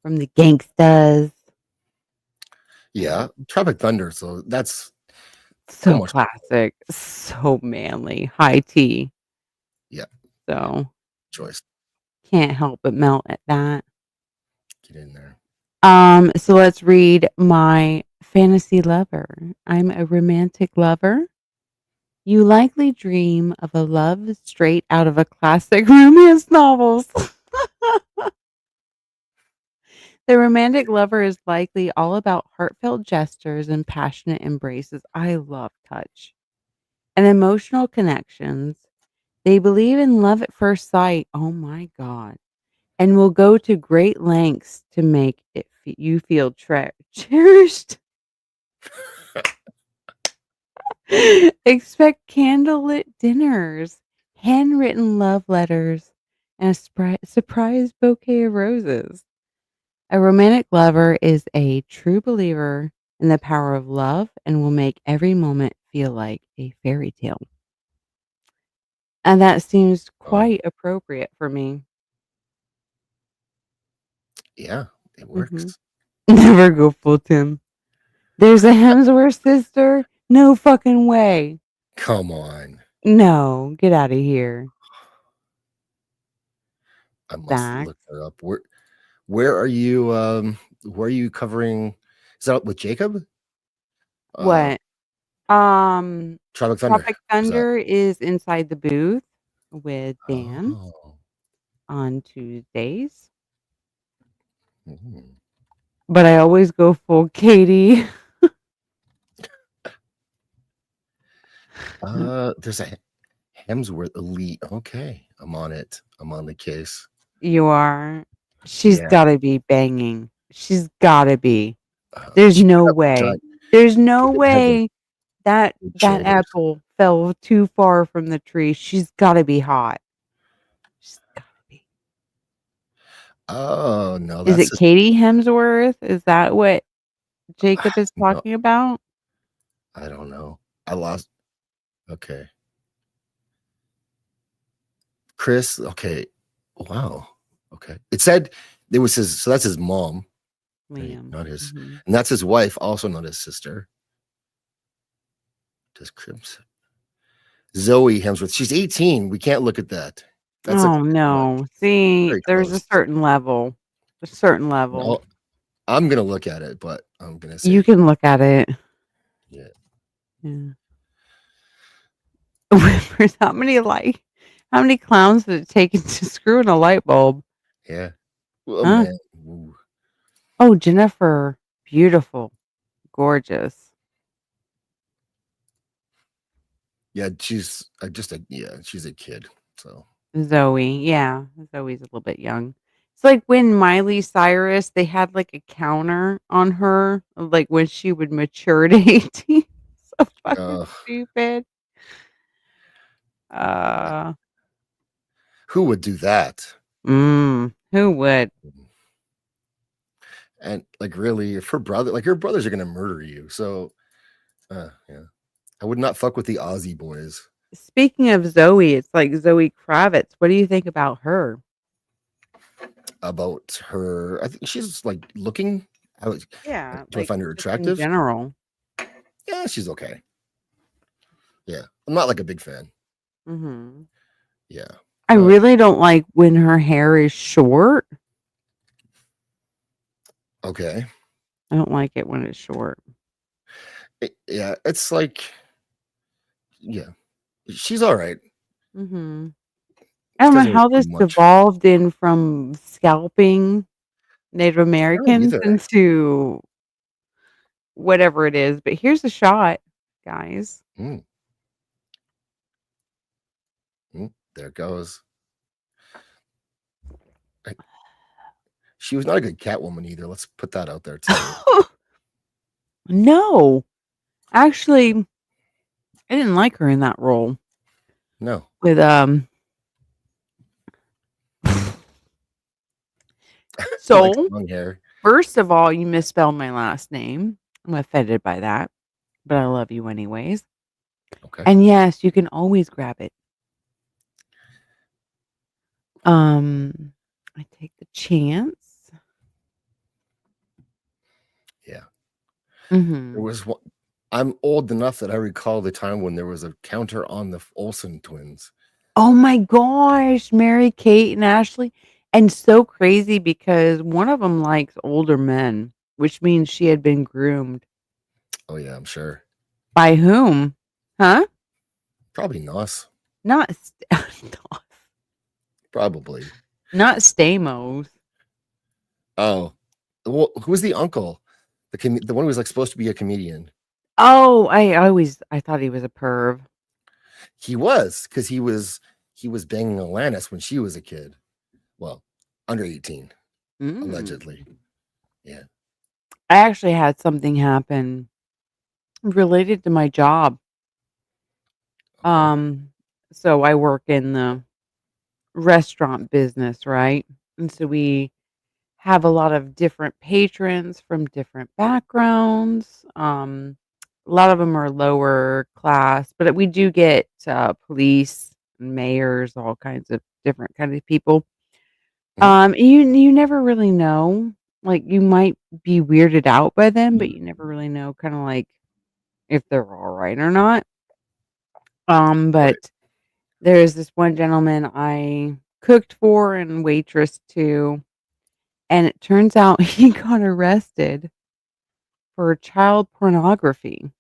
from the gangstas. Yeah, Tropic Thunder. So that's So much classic, so manly, high tea. Yeah. So choice. can't help but melt at that. Get in there. So let's read my fantasy lover. I'm a romantic lover. You likely dream of a love straight out of a classic romance novels. The romantic lover is likely all about heartfelt gestures and passionate embraces. I love touch and emotional connections. They believe in love at first sight. Oh my God. And will go to great lengths to make you feel cherished. Expect candlelit dinners, handwritten love letters, and a surprise bouquet of roses. A romantic lover is a true believer in the power of love and will make every moment feel like a fairy tale. And that seems quite appropriate for me. Yeah, it works. Never go full Tim. There's a Hemsworth sister? No fucking way. Come on. No, get out of here. I must Zaxx. look her up. Where are you covering? Is that with Jacob? What? Tropic Thunder. Tropic Thunder is inside the booth with Dan on Tuesdays. But I always go full Katie. There's a Hemsworth Elite. Okay, I'm on it. I'm on the case. You are. She's Yeah. got to be banging. She's got to be. There's no way. There's no way that apple fell too far from the tree. She's got to be hot. She's got to be. Oh no! Is it Katie Hemsworth? Is that what Jacob is talking about? I don't know. I lost. Okay. Chris. Okay. Wow. Okay. It said it was his. So that's his mom. Liam. Right? Not his. And that's his wife, also not his sister. Does Crimson. Zoe Hemsworth. She's 18. We can't look at that. That's a Oh, no. See, very there's a close. certain level. A certain level. No, I'm gonna look at it, but I'm gonna You say, can look at it. yeah. Yeah. Whispers, how many clowns did it take to screw in a light bulb? Yeah. Oh Huh? man. Ooh. Oh, Jennifer. Beautiful. Gorgeous. Yeah, she's she's a kid. So Zoe. Yeah. Zoe's a little bit young. It's like when Miley Cyrus, they had like a counter on her, of, like when she would mature at 18. So fucking uh stupid. Uh, who would do that? who would? And like really, if her brother, like her brothers are gonna murder you. So yeah. I would not fuck with the Aussie boys. Speaking of Zoe, it's like Zoe Kravitz. What do you think about her? About her, I think she's like looking. Yeah, Do I like find her just in attractive? general. Yeah, she's okay. Yeah, I'm not like a big fan. Hmm. Yeah, I but really don't like when her hair is short. okay. I don't like it when it's short. Yeah, it's like, yeah, she's all right. Hmm. I She don't know doesn't really how do this much. devolved in from scalping Native I don't Americans either. into whatever it is, but here's a shot, guys. Mm, there it goes. I- She was not a good Catwoman either. Let's put that out there too. No, actually, I didn't like her in that role No. with He likes So, long hair. first of all, you misspelled my last name. I'm offended by that, but I love you anyways. Okay. And yes, you can always grab it. I take the chance. Yeah. There Mhm. was one. I'm old enough that I recall the time when there was a counter on the Olsen twins. Oh my gosh, Mary Kate and Ashley. And so crazy because one of them likes older men, which means she had been groomed. Oh yeah, I'm sure. By whom? Huh? Probably Nos. Not Probably. not Stamos. Oh, well, who was the uncle? The one who was like supposed to be a comedian. Oh, I thought he was a perv. He was because he was banging Alanis when she was a kid. Well, under 18, Mm. allegedly. Yeah. I actually had something happen related to my job. Okay. Um, so I work in the restaurant business, right? And so we have a lot of different patrons from different backgrounds. A lot of them are lower class, but we do get police, mayors, all kinds of different kind of people. Mhm. You never really know. Like you might be weirded out by them, but you never really know kind of like if they're all right or not. Right. But there's this one gentleman I cooked for and waitress to, and it turns out he got arrested for child pornography.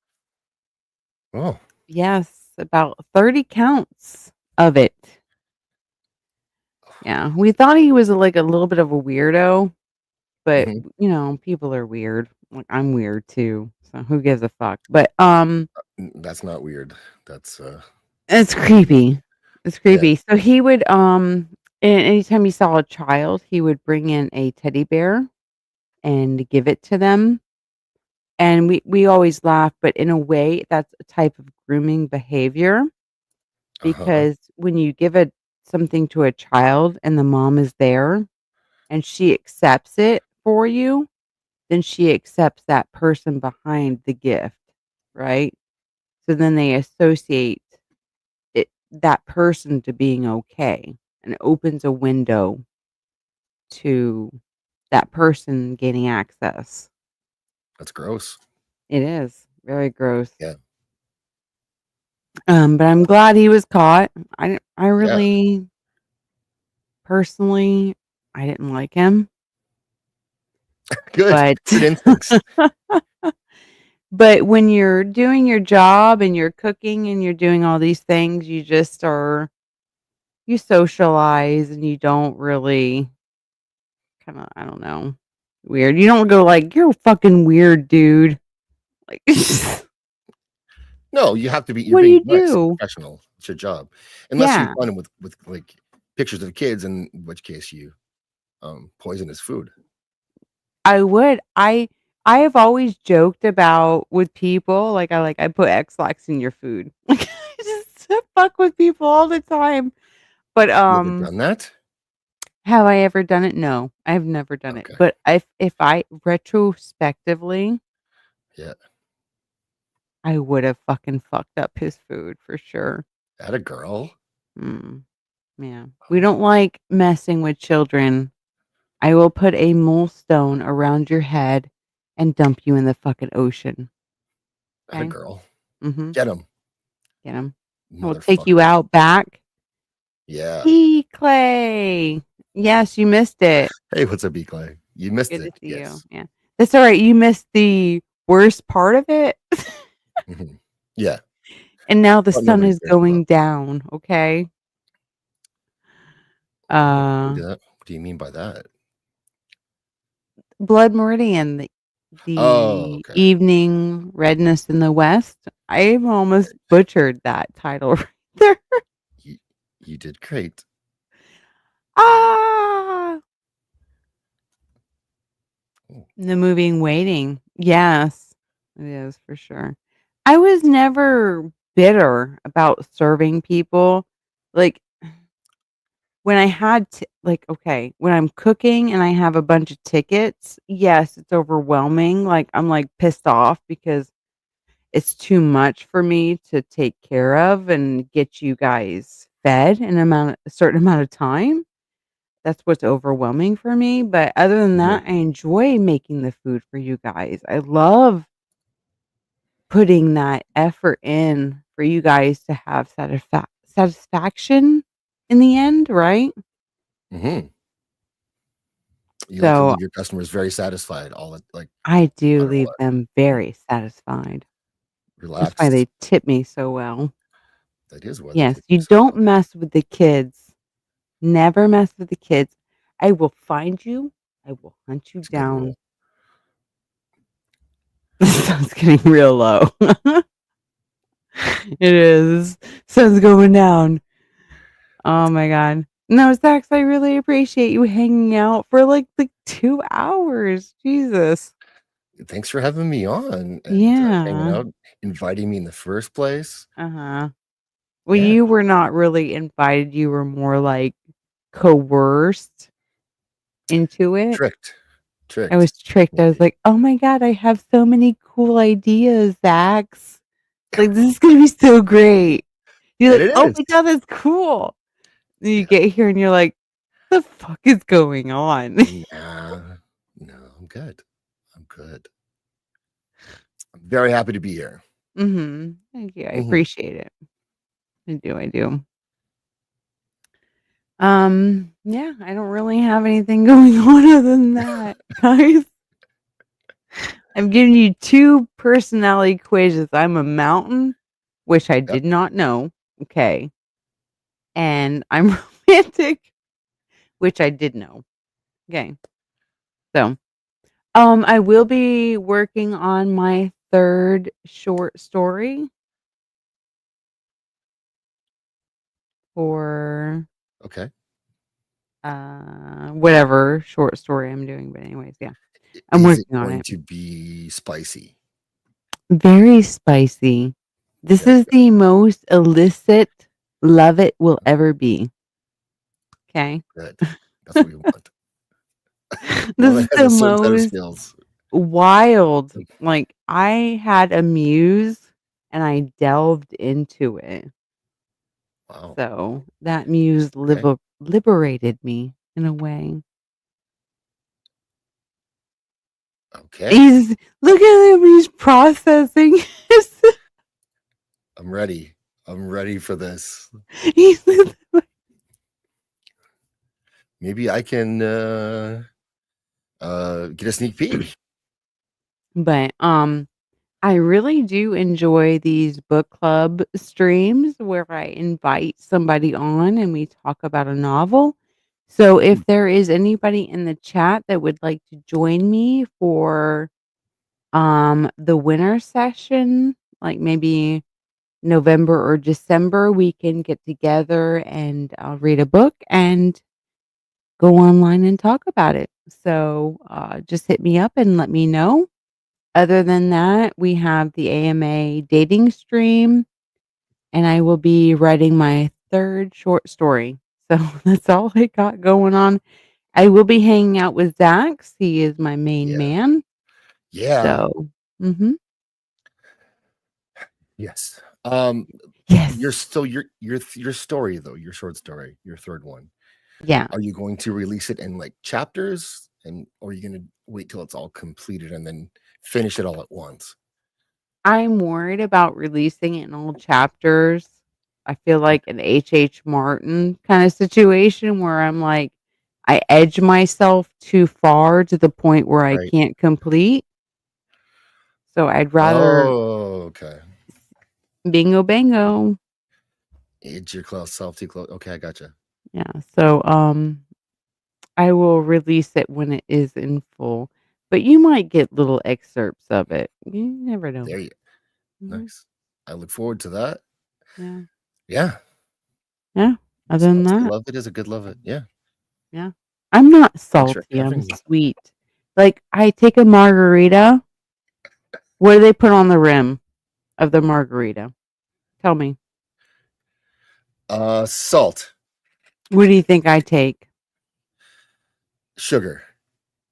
Oh. Yes, about 30 counts of it. Yeah, we thought he was like a little bit of a weirdo, but Mhm. people are weird. Like I'm weird too. So who gives a fuck? But That's not weird. That's it's normal. creepy. It's Yeah. creepy. So he would anytime he saw a child, he would bring in a teddy bear and give it to them. And we always laugh, but in a way, that's a type of grooming behavior Uh-huh. because when you give something to a child and the mom is there and she accepts it for you, then she accepts that person behind the gift, right? So then they associate that person to being okay and it opens a window to that person gaining access. That's gross. It is very gross. Yeah. But I'm glad he was caught. I Yeah. really personally I didn't like him, Good. but Good instincts. but when you're doing your job and you're cooking and you're doing all these things, you socialize and you don't really kinda, I don't know, weird. You don't go like, "You're fucking weird, dude." Like, No, you have to be. You're what do being you nice, do? professional. It's your job, unless you Yeah, find him with like pictures of kids, in which case you poison his food. I would. I have always joked about with people, I put X-Lax in your food. Like, I just fuck with people all the time. But, You ever done that? have I ever done it? No, I've never done it. Okay. But if I retrospectively, Yeah. I would have fucking fucked up his food for sure. That a girl. Mm, yeah. We don't like messing with children. I will put a millstone around your head and dump you in the fucking ocean. That a Okay? girl. Mhm. Get him, Get him. I will take you motherfucker. out back. Yeah. Clay. Yes, you missed it. Hey, what's up, Clay? You missed Good to it. see you. Yes. Yeah. That's all right. You missed the worst part of it. Mhm. Yeah. And now the What sun nobody is cares about. going down, okay? What Uh, do you mean by that? Blood Meridian, Oh, the okay. evening redness in the west. I almost butchered that title right there. You, you did great. Ah! Oh, The movie Waiting. Yes, it is for sure. I was never bitter about serving people. Like, when I had to, like, okay, when I'm cooking and I have a bunch of tickets, yes, it's overwhelming. Like, I'm like pissed off because it's too much for me to take care of and get you guys fed in a certain amount of time. That's what's overwhelming for me. But other than mhm. that, I enjoy making the food for you guys. I love putting that effort in for you guys to have satisfaction in the end, right? Mhm. You like to So leave your customers very satisfied, all the like, I no do matter leave what. them Mm, very satisfied. That's why relaxed. they tip me so well. That is why they Yes, take you you so don't well. mess with the kids. Never mess with the kids. I will find you. I will hunt you It's a good down. rule. The sun's getting real low. It is. Sun's going down. Oh That's my god. No, Zaxx, I really appreciate you hanging out for like 2 hours. Jesus. Thanks for having me on and hanging Yeah. out, inviting me in the first place. Uh-huh. Well, Yeah, you were not really invited. You were more like coerced into it. tricked, I tricked. was tricked. I was Maybe. like, "Oh my god, I have so many cool ideas, Zax. Like, this is gonna be so great." You're And like, it "Oh is. my god, that's cool." Then you Yeah. get here and you're like, "The fuck is going on?" Nah, no, I'm good. I'm good. I'm very happy to be here. Mhm. Thank you. I Mhm. appreciate it. I do, I do. Yeah, I don't really have anything going on other than that, guys. I'm giving you 2 personality quizzes. I'm a mountain, which I Yep. did not know, okay, and I'm romantic, which I did know, okay. So, I will be working on my 3rd short story for, Okay. whatever short story I'm doing, but anyways, yeah, I'm Is it working on going it. to be spicy? Very spicy. This Good. is the most illicit Lovett will ever be, okay? Good. That's what we want. This One is that has the a certain set of most skills. wild, like, I had a muse, and I delved into it. Wow. So, that muse Okay. liberated me in a way. Okay. He's look at him, he's processing. I'm ready. I'm ready for this. He's Maybe I can get a sneak peek. But I really do enjoy these book club streams where I invite somebody on and we talk about a novel. So if there is anybody in the chat that would like to join me for the winter session, like maybe November or December, we can get together and read a book and go online and talk about it. So just hit me up and let me know. Other than that, we have the AMA dating stream, and I will be writing my 3rd short story. So that's all I got going on. I will be hanging out with Zaxx. He is my main Yeah. man. Yeah. So, mhm. Yes. Yes. Your story though, your short story, your 3rd one. Yeah. Are you going to release it in like chapters, or are you going to wait till it's all completed and then finish it all at once? I'm worried about releasing it in all chapters. I feel like an H.H. Martin kind of situation where I'm like, I edge myself too far to the point where I Right. can't complete. So I'd rather Oh, okay. bingo bango. Edge your close self too close. Okay, I gotcha. Yeah. So I will release it when it is in full. But you might get little excerpts of it. You never know. There you Mhm. nice. I look forward to that. Yeah. Yeah. Yeah. Other than Salty that, Lovett is a good Lovett. Yeah. yeah. I'm not Thanks for salty. I'm having me. sweet. Like I take a margarita. What do they put on the rim of the margarita? Tell me. Salt, What do you think I take? sugar.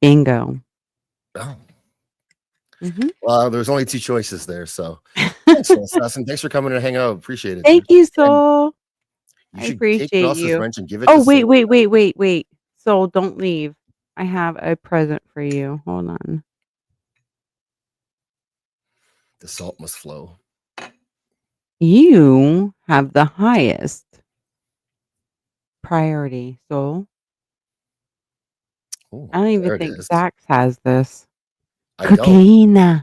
Bingo. Oh. Mhm. Well, there's only 2 choices there, so thanks, Soul Assassin. Thanks for coming to hang out. Appreciate it, Thank dude. you, And Soul. you I should take appreciate Ross's you. wrench and give it Oh, to wait, Soul. wait. Soul, don't leave. I have a present for you. Hold on. The salt must flow. You have the highest priority, Soul. Ooh, I don't even there it think is. Zaxx has this. I don't Cocaine. Yeah,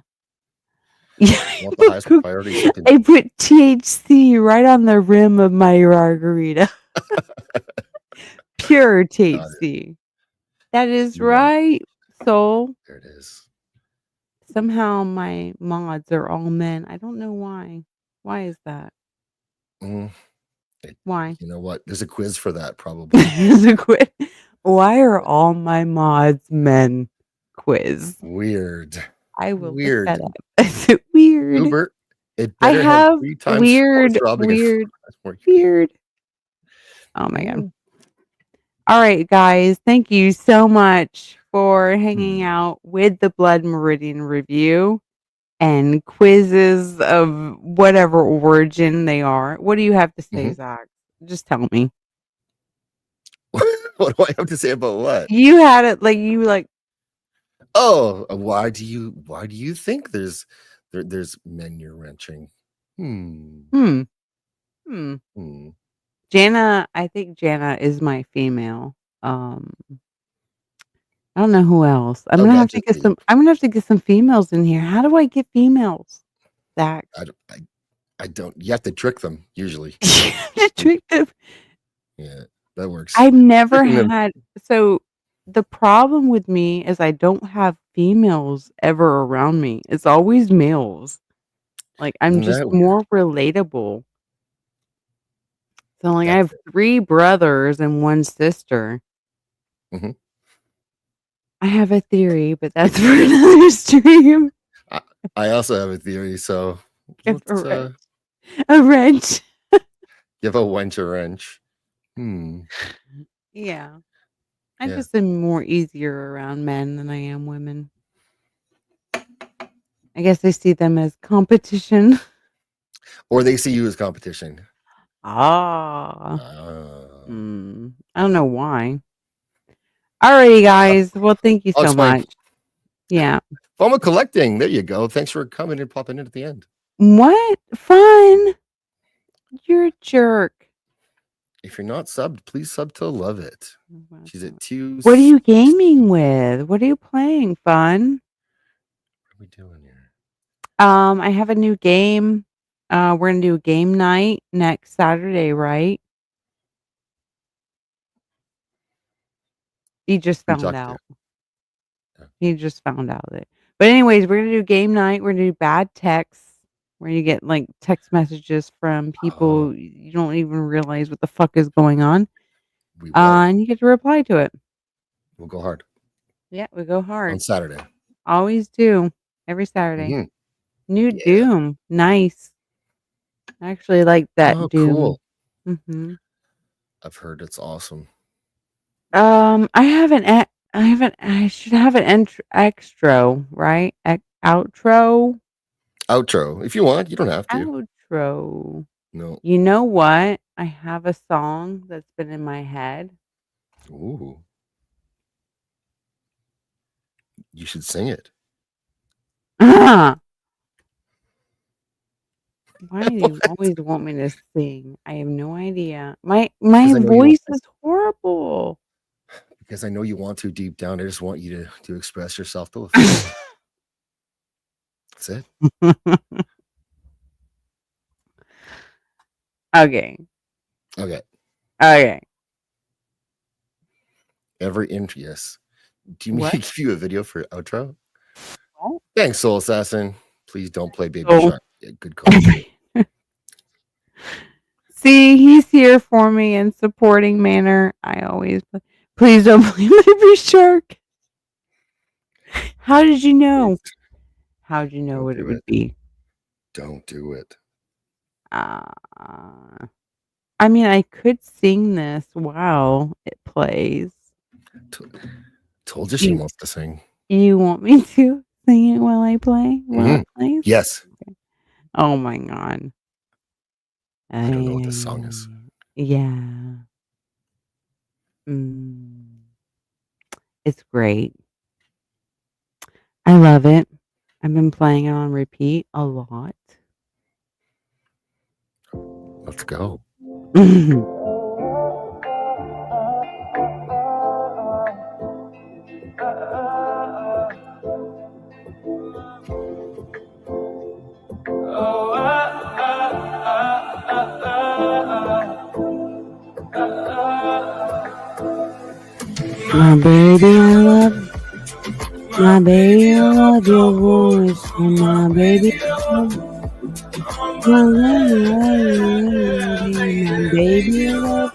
want the highest priority so I can I put THC right on the rim of my margarita. Pure got it. THC. That is You are right, Soul. there it is. Somehow my mods are all men. I don't know why. Why is that? Mm, Why? you know what? There's a quiz for that probably. Is a quiz. Why are all my mods men? Quiz. Weird. I will look Weird. that up. Is it weird? Uber, it I better have have 3 times more weird. more. Oh my god. Mm. All right, guys. Thank you so much for hanging Hmm. out with the Blood Meridian review and quizzes of whatever origin they are. What do you have to say, Mhm. Zach? Just tell me. What do I have to say about what? You had it like you like. Oh, why do you think there's men you're wrenching? Hmm. Hmm. Hmm. Hmm. Jana, I think Jana is my female. I don't know who else. Oh, that's just deep. I'm gonna have to get some females in here. How do I get females? Zach. I don't. You have to trick them usually. Trick them. Yeah, that works. I've never Tricking them. had so the problem with me is I don't have females ever around me. It's always males. Like I'm Isn't just that weird? more relatable. So like I That's have it. 3 brothers and 1 sister. Mhm. I have a theory, but that's for another stream. I also have a theory, so If let's a wrench. give a wench a wrench. Hmm. Yeah. I Yeah. just am more easier around men than I am women. I guess I see them as competition. Or they see you as competition. Ah. Ah. I don't know why. Alrighty, guys. Well, thank you I'll so explain. much. Yeah. FOMO collecting. There you go. Thanks for coming and popping in at the end. What? Fun. You're a jerk. If you're not subbed, please sub to Lovett. She's at 2. What are you gaming with? What are you playing? Fun? What are we doing here? I have a new game. We're gonna do a game night next Saturday, right? He just Who you found talking to? out. Yeah. He just found out that. But anyways, we're gonna do game night. We're gonna do bad texts where you get like text messages from people Oh, you don't even realize what the fuck is going on. we will. And you get to reply to it. We'll go hard Yeah, we go on hard. Saturday. Always do. Every Saturday. Mhm. New Yeah. Doom. Nice. I actually like that Oh, Doom. cool. Mhm. I've heard it's awesome. I should have an extra, right? Outro. Outro. If you want, you don't have to. Outro. No. You know what? I have a song that's been in my head. Ooh. You should sing it. Why do you always want me to sing? I have no idea. My Because I know you voice want is horrible. because I know you want to deep down. I just want you to express yourself to the full. That's it. Okay. Okay. Okay. Every intro. Yes. Do you mean What? to give you a video for outro? What? Thanks, Soul Assassin. Please don't play Baby Oh. Shark. Yeah, good call. See, he's here for me in supporting manner. I always play. Please don't play Baby Shark. How did you know? How did you know Don't what it do would it. be? Don't do it. I mean, I could sing this while it plays. Told you she wants to sing. You want me to sing it while I play? While it plays? Yes. Okay. Oh my god. I don't know what this song is. Yeah. It's great. I love it. I've been playing it on repeat a lot. Let's go. My baby, I love my baby, I love your voice. Oh, my baby, I love my baby, I love.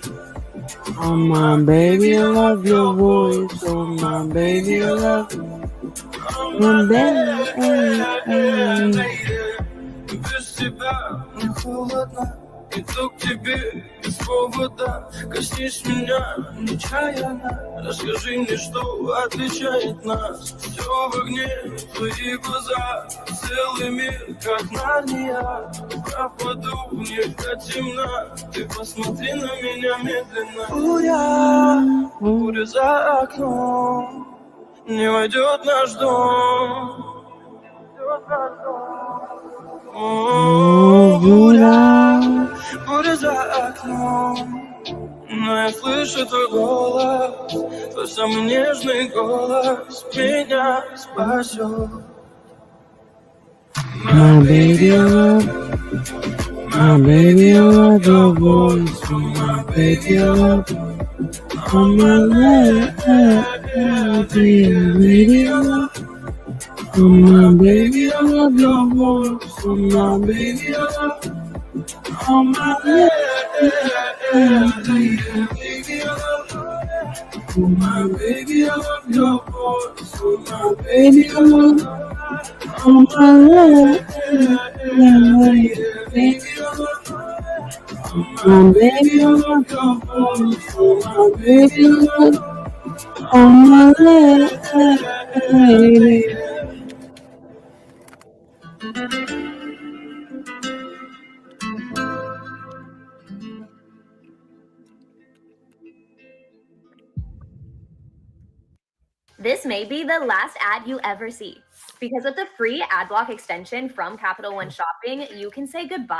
Oh, my baby, I love your voice. Oh, my baby, I love my baby. Без тебя мне холодно, иду к тебе без повода. Коснись меня нечаянно, расскажи мне, что отличает нас. Все в огне, твои глаза, целый мир, как Нарния. Пропаду, мне темно, ты посмотри на меня медленно. Буря за окном, не войдет наш дом. Буря за окном, но я слышу твой голос, твой самый нежный голос меня спасет. My baby, I love your voice. Oh, my baby, I love. Oh, my baby, I love. Oh, my baby, I love your voice. Oh, my baby, I love. Oh, my baby, I love. Oh, my baby, I love your voice. Oh, my baby, I love. Oh, my baby, I love. My baby, I love your voice. Oh, my baby, I love. Oh, my baby. This may be the last ad you ever see. Because with the free ad block extension from Capital One Shopping, you can say goodbye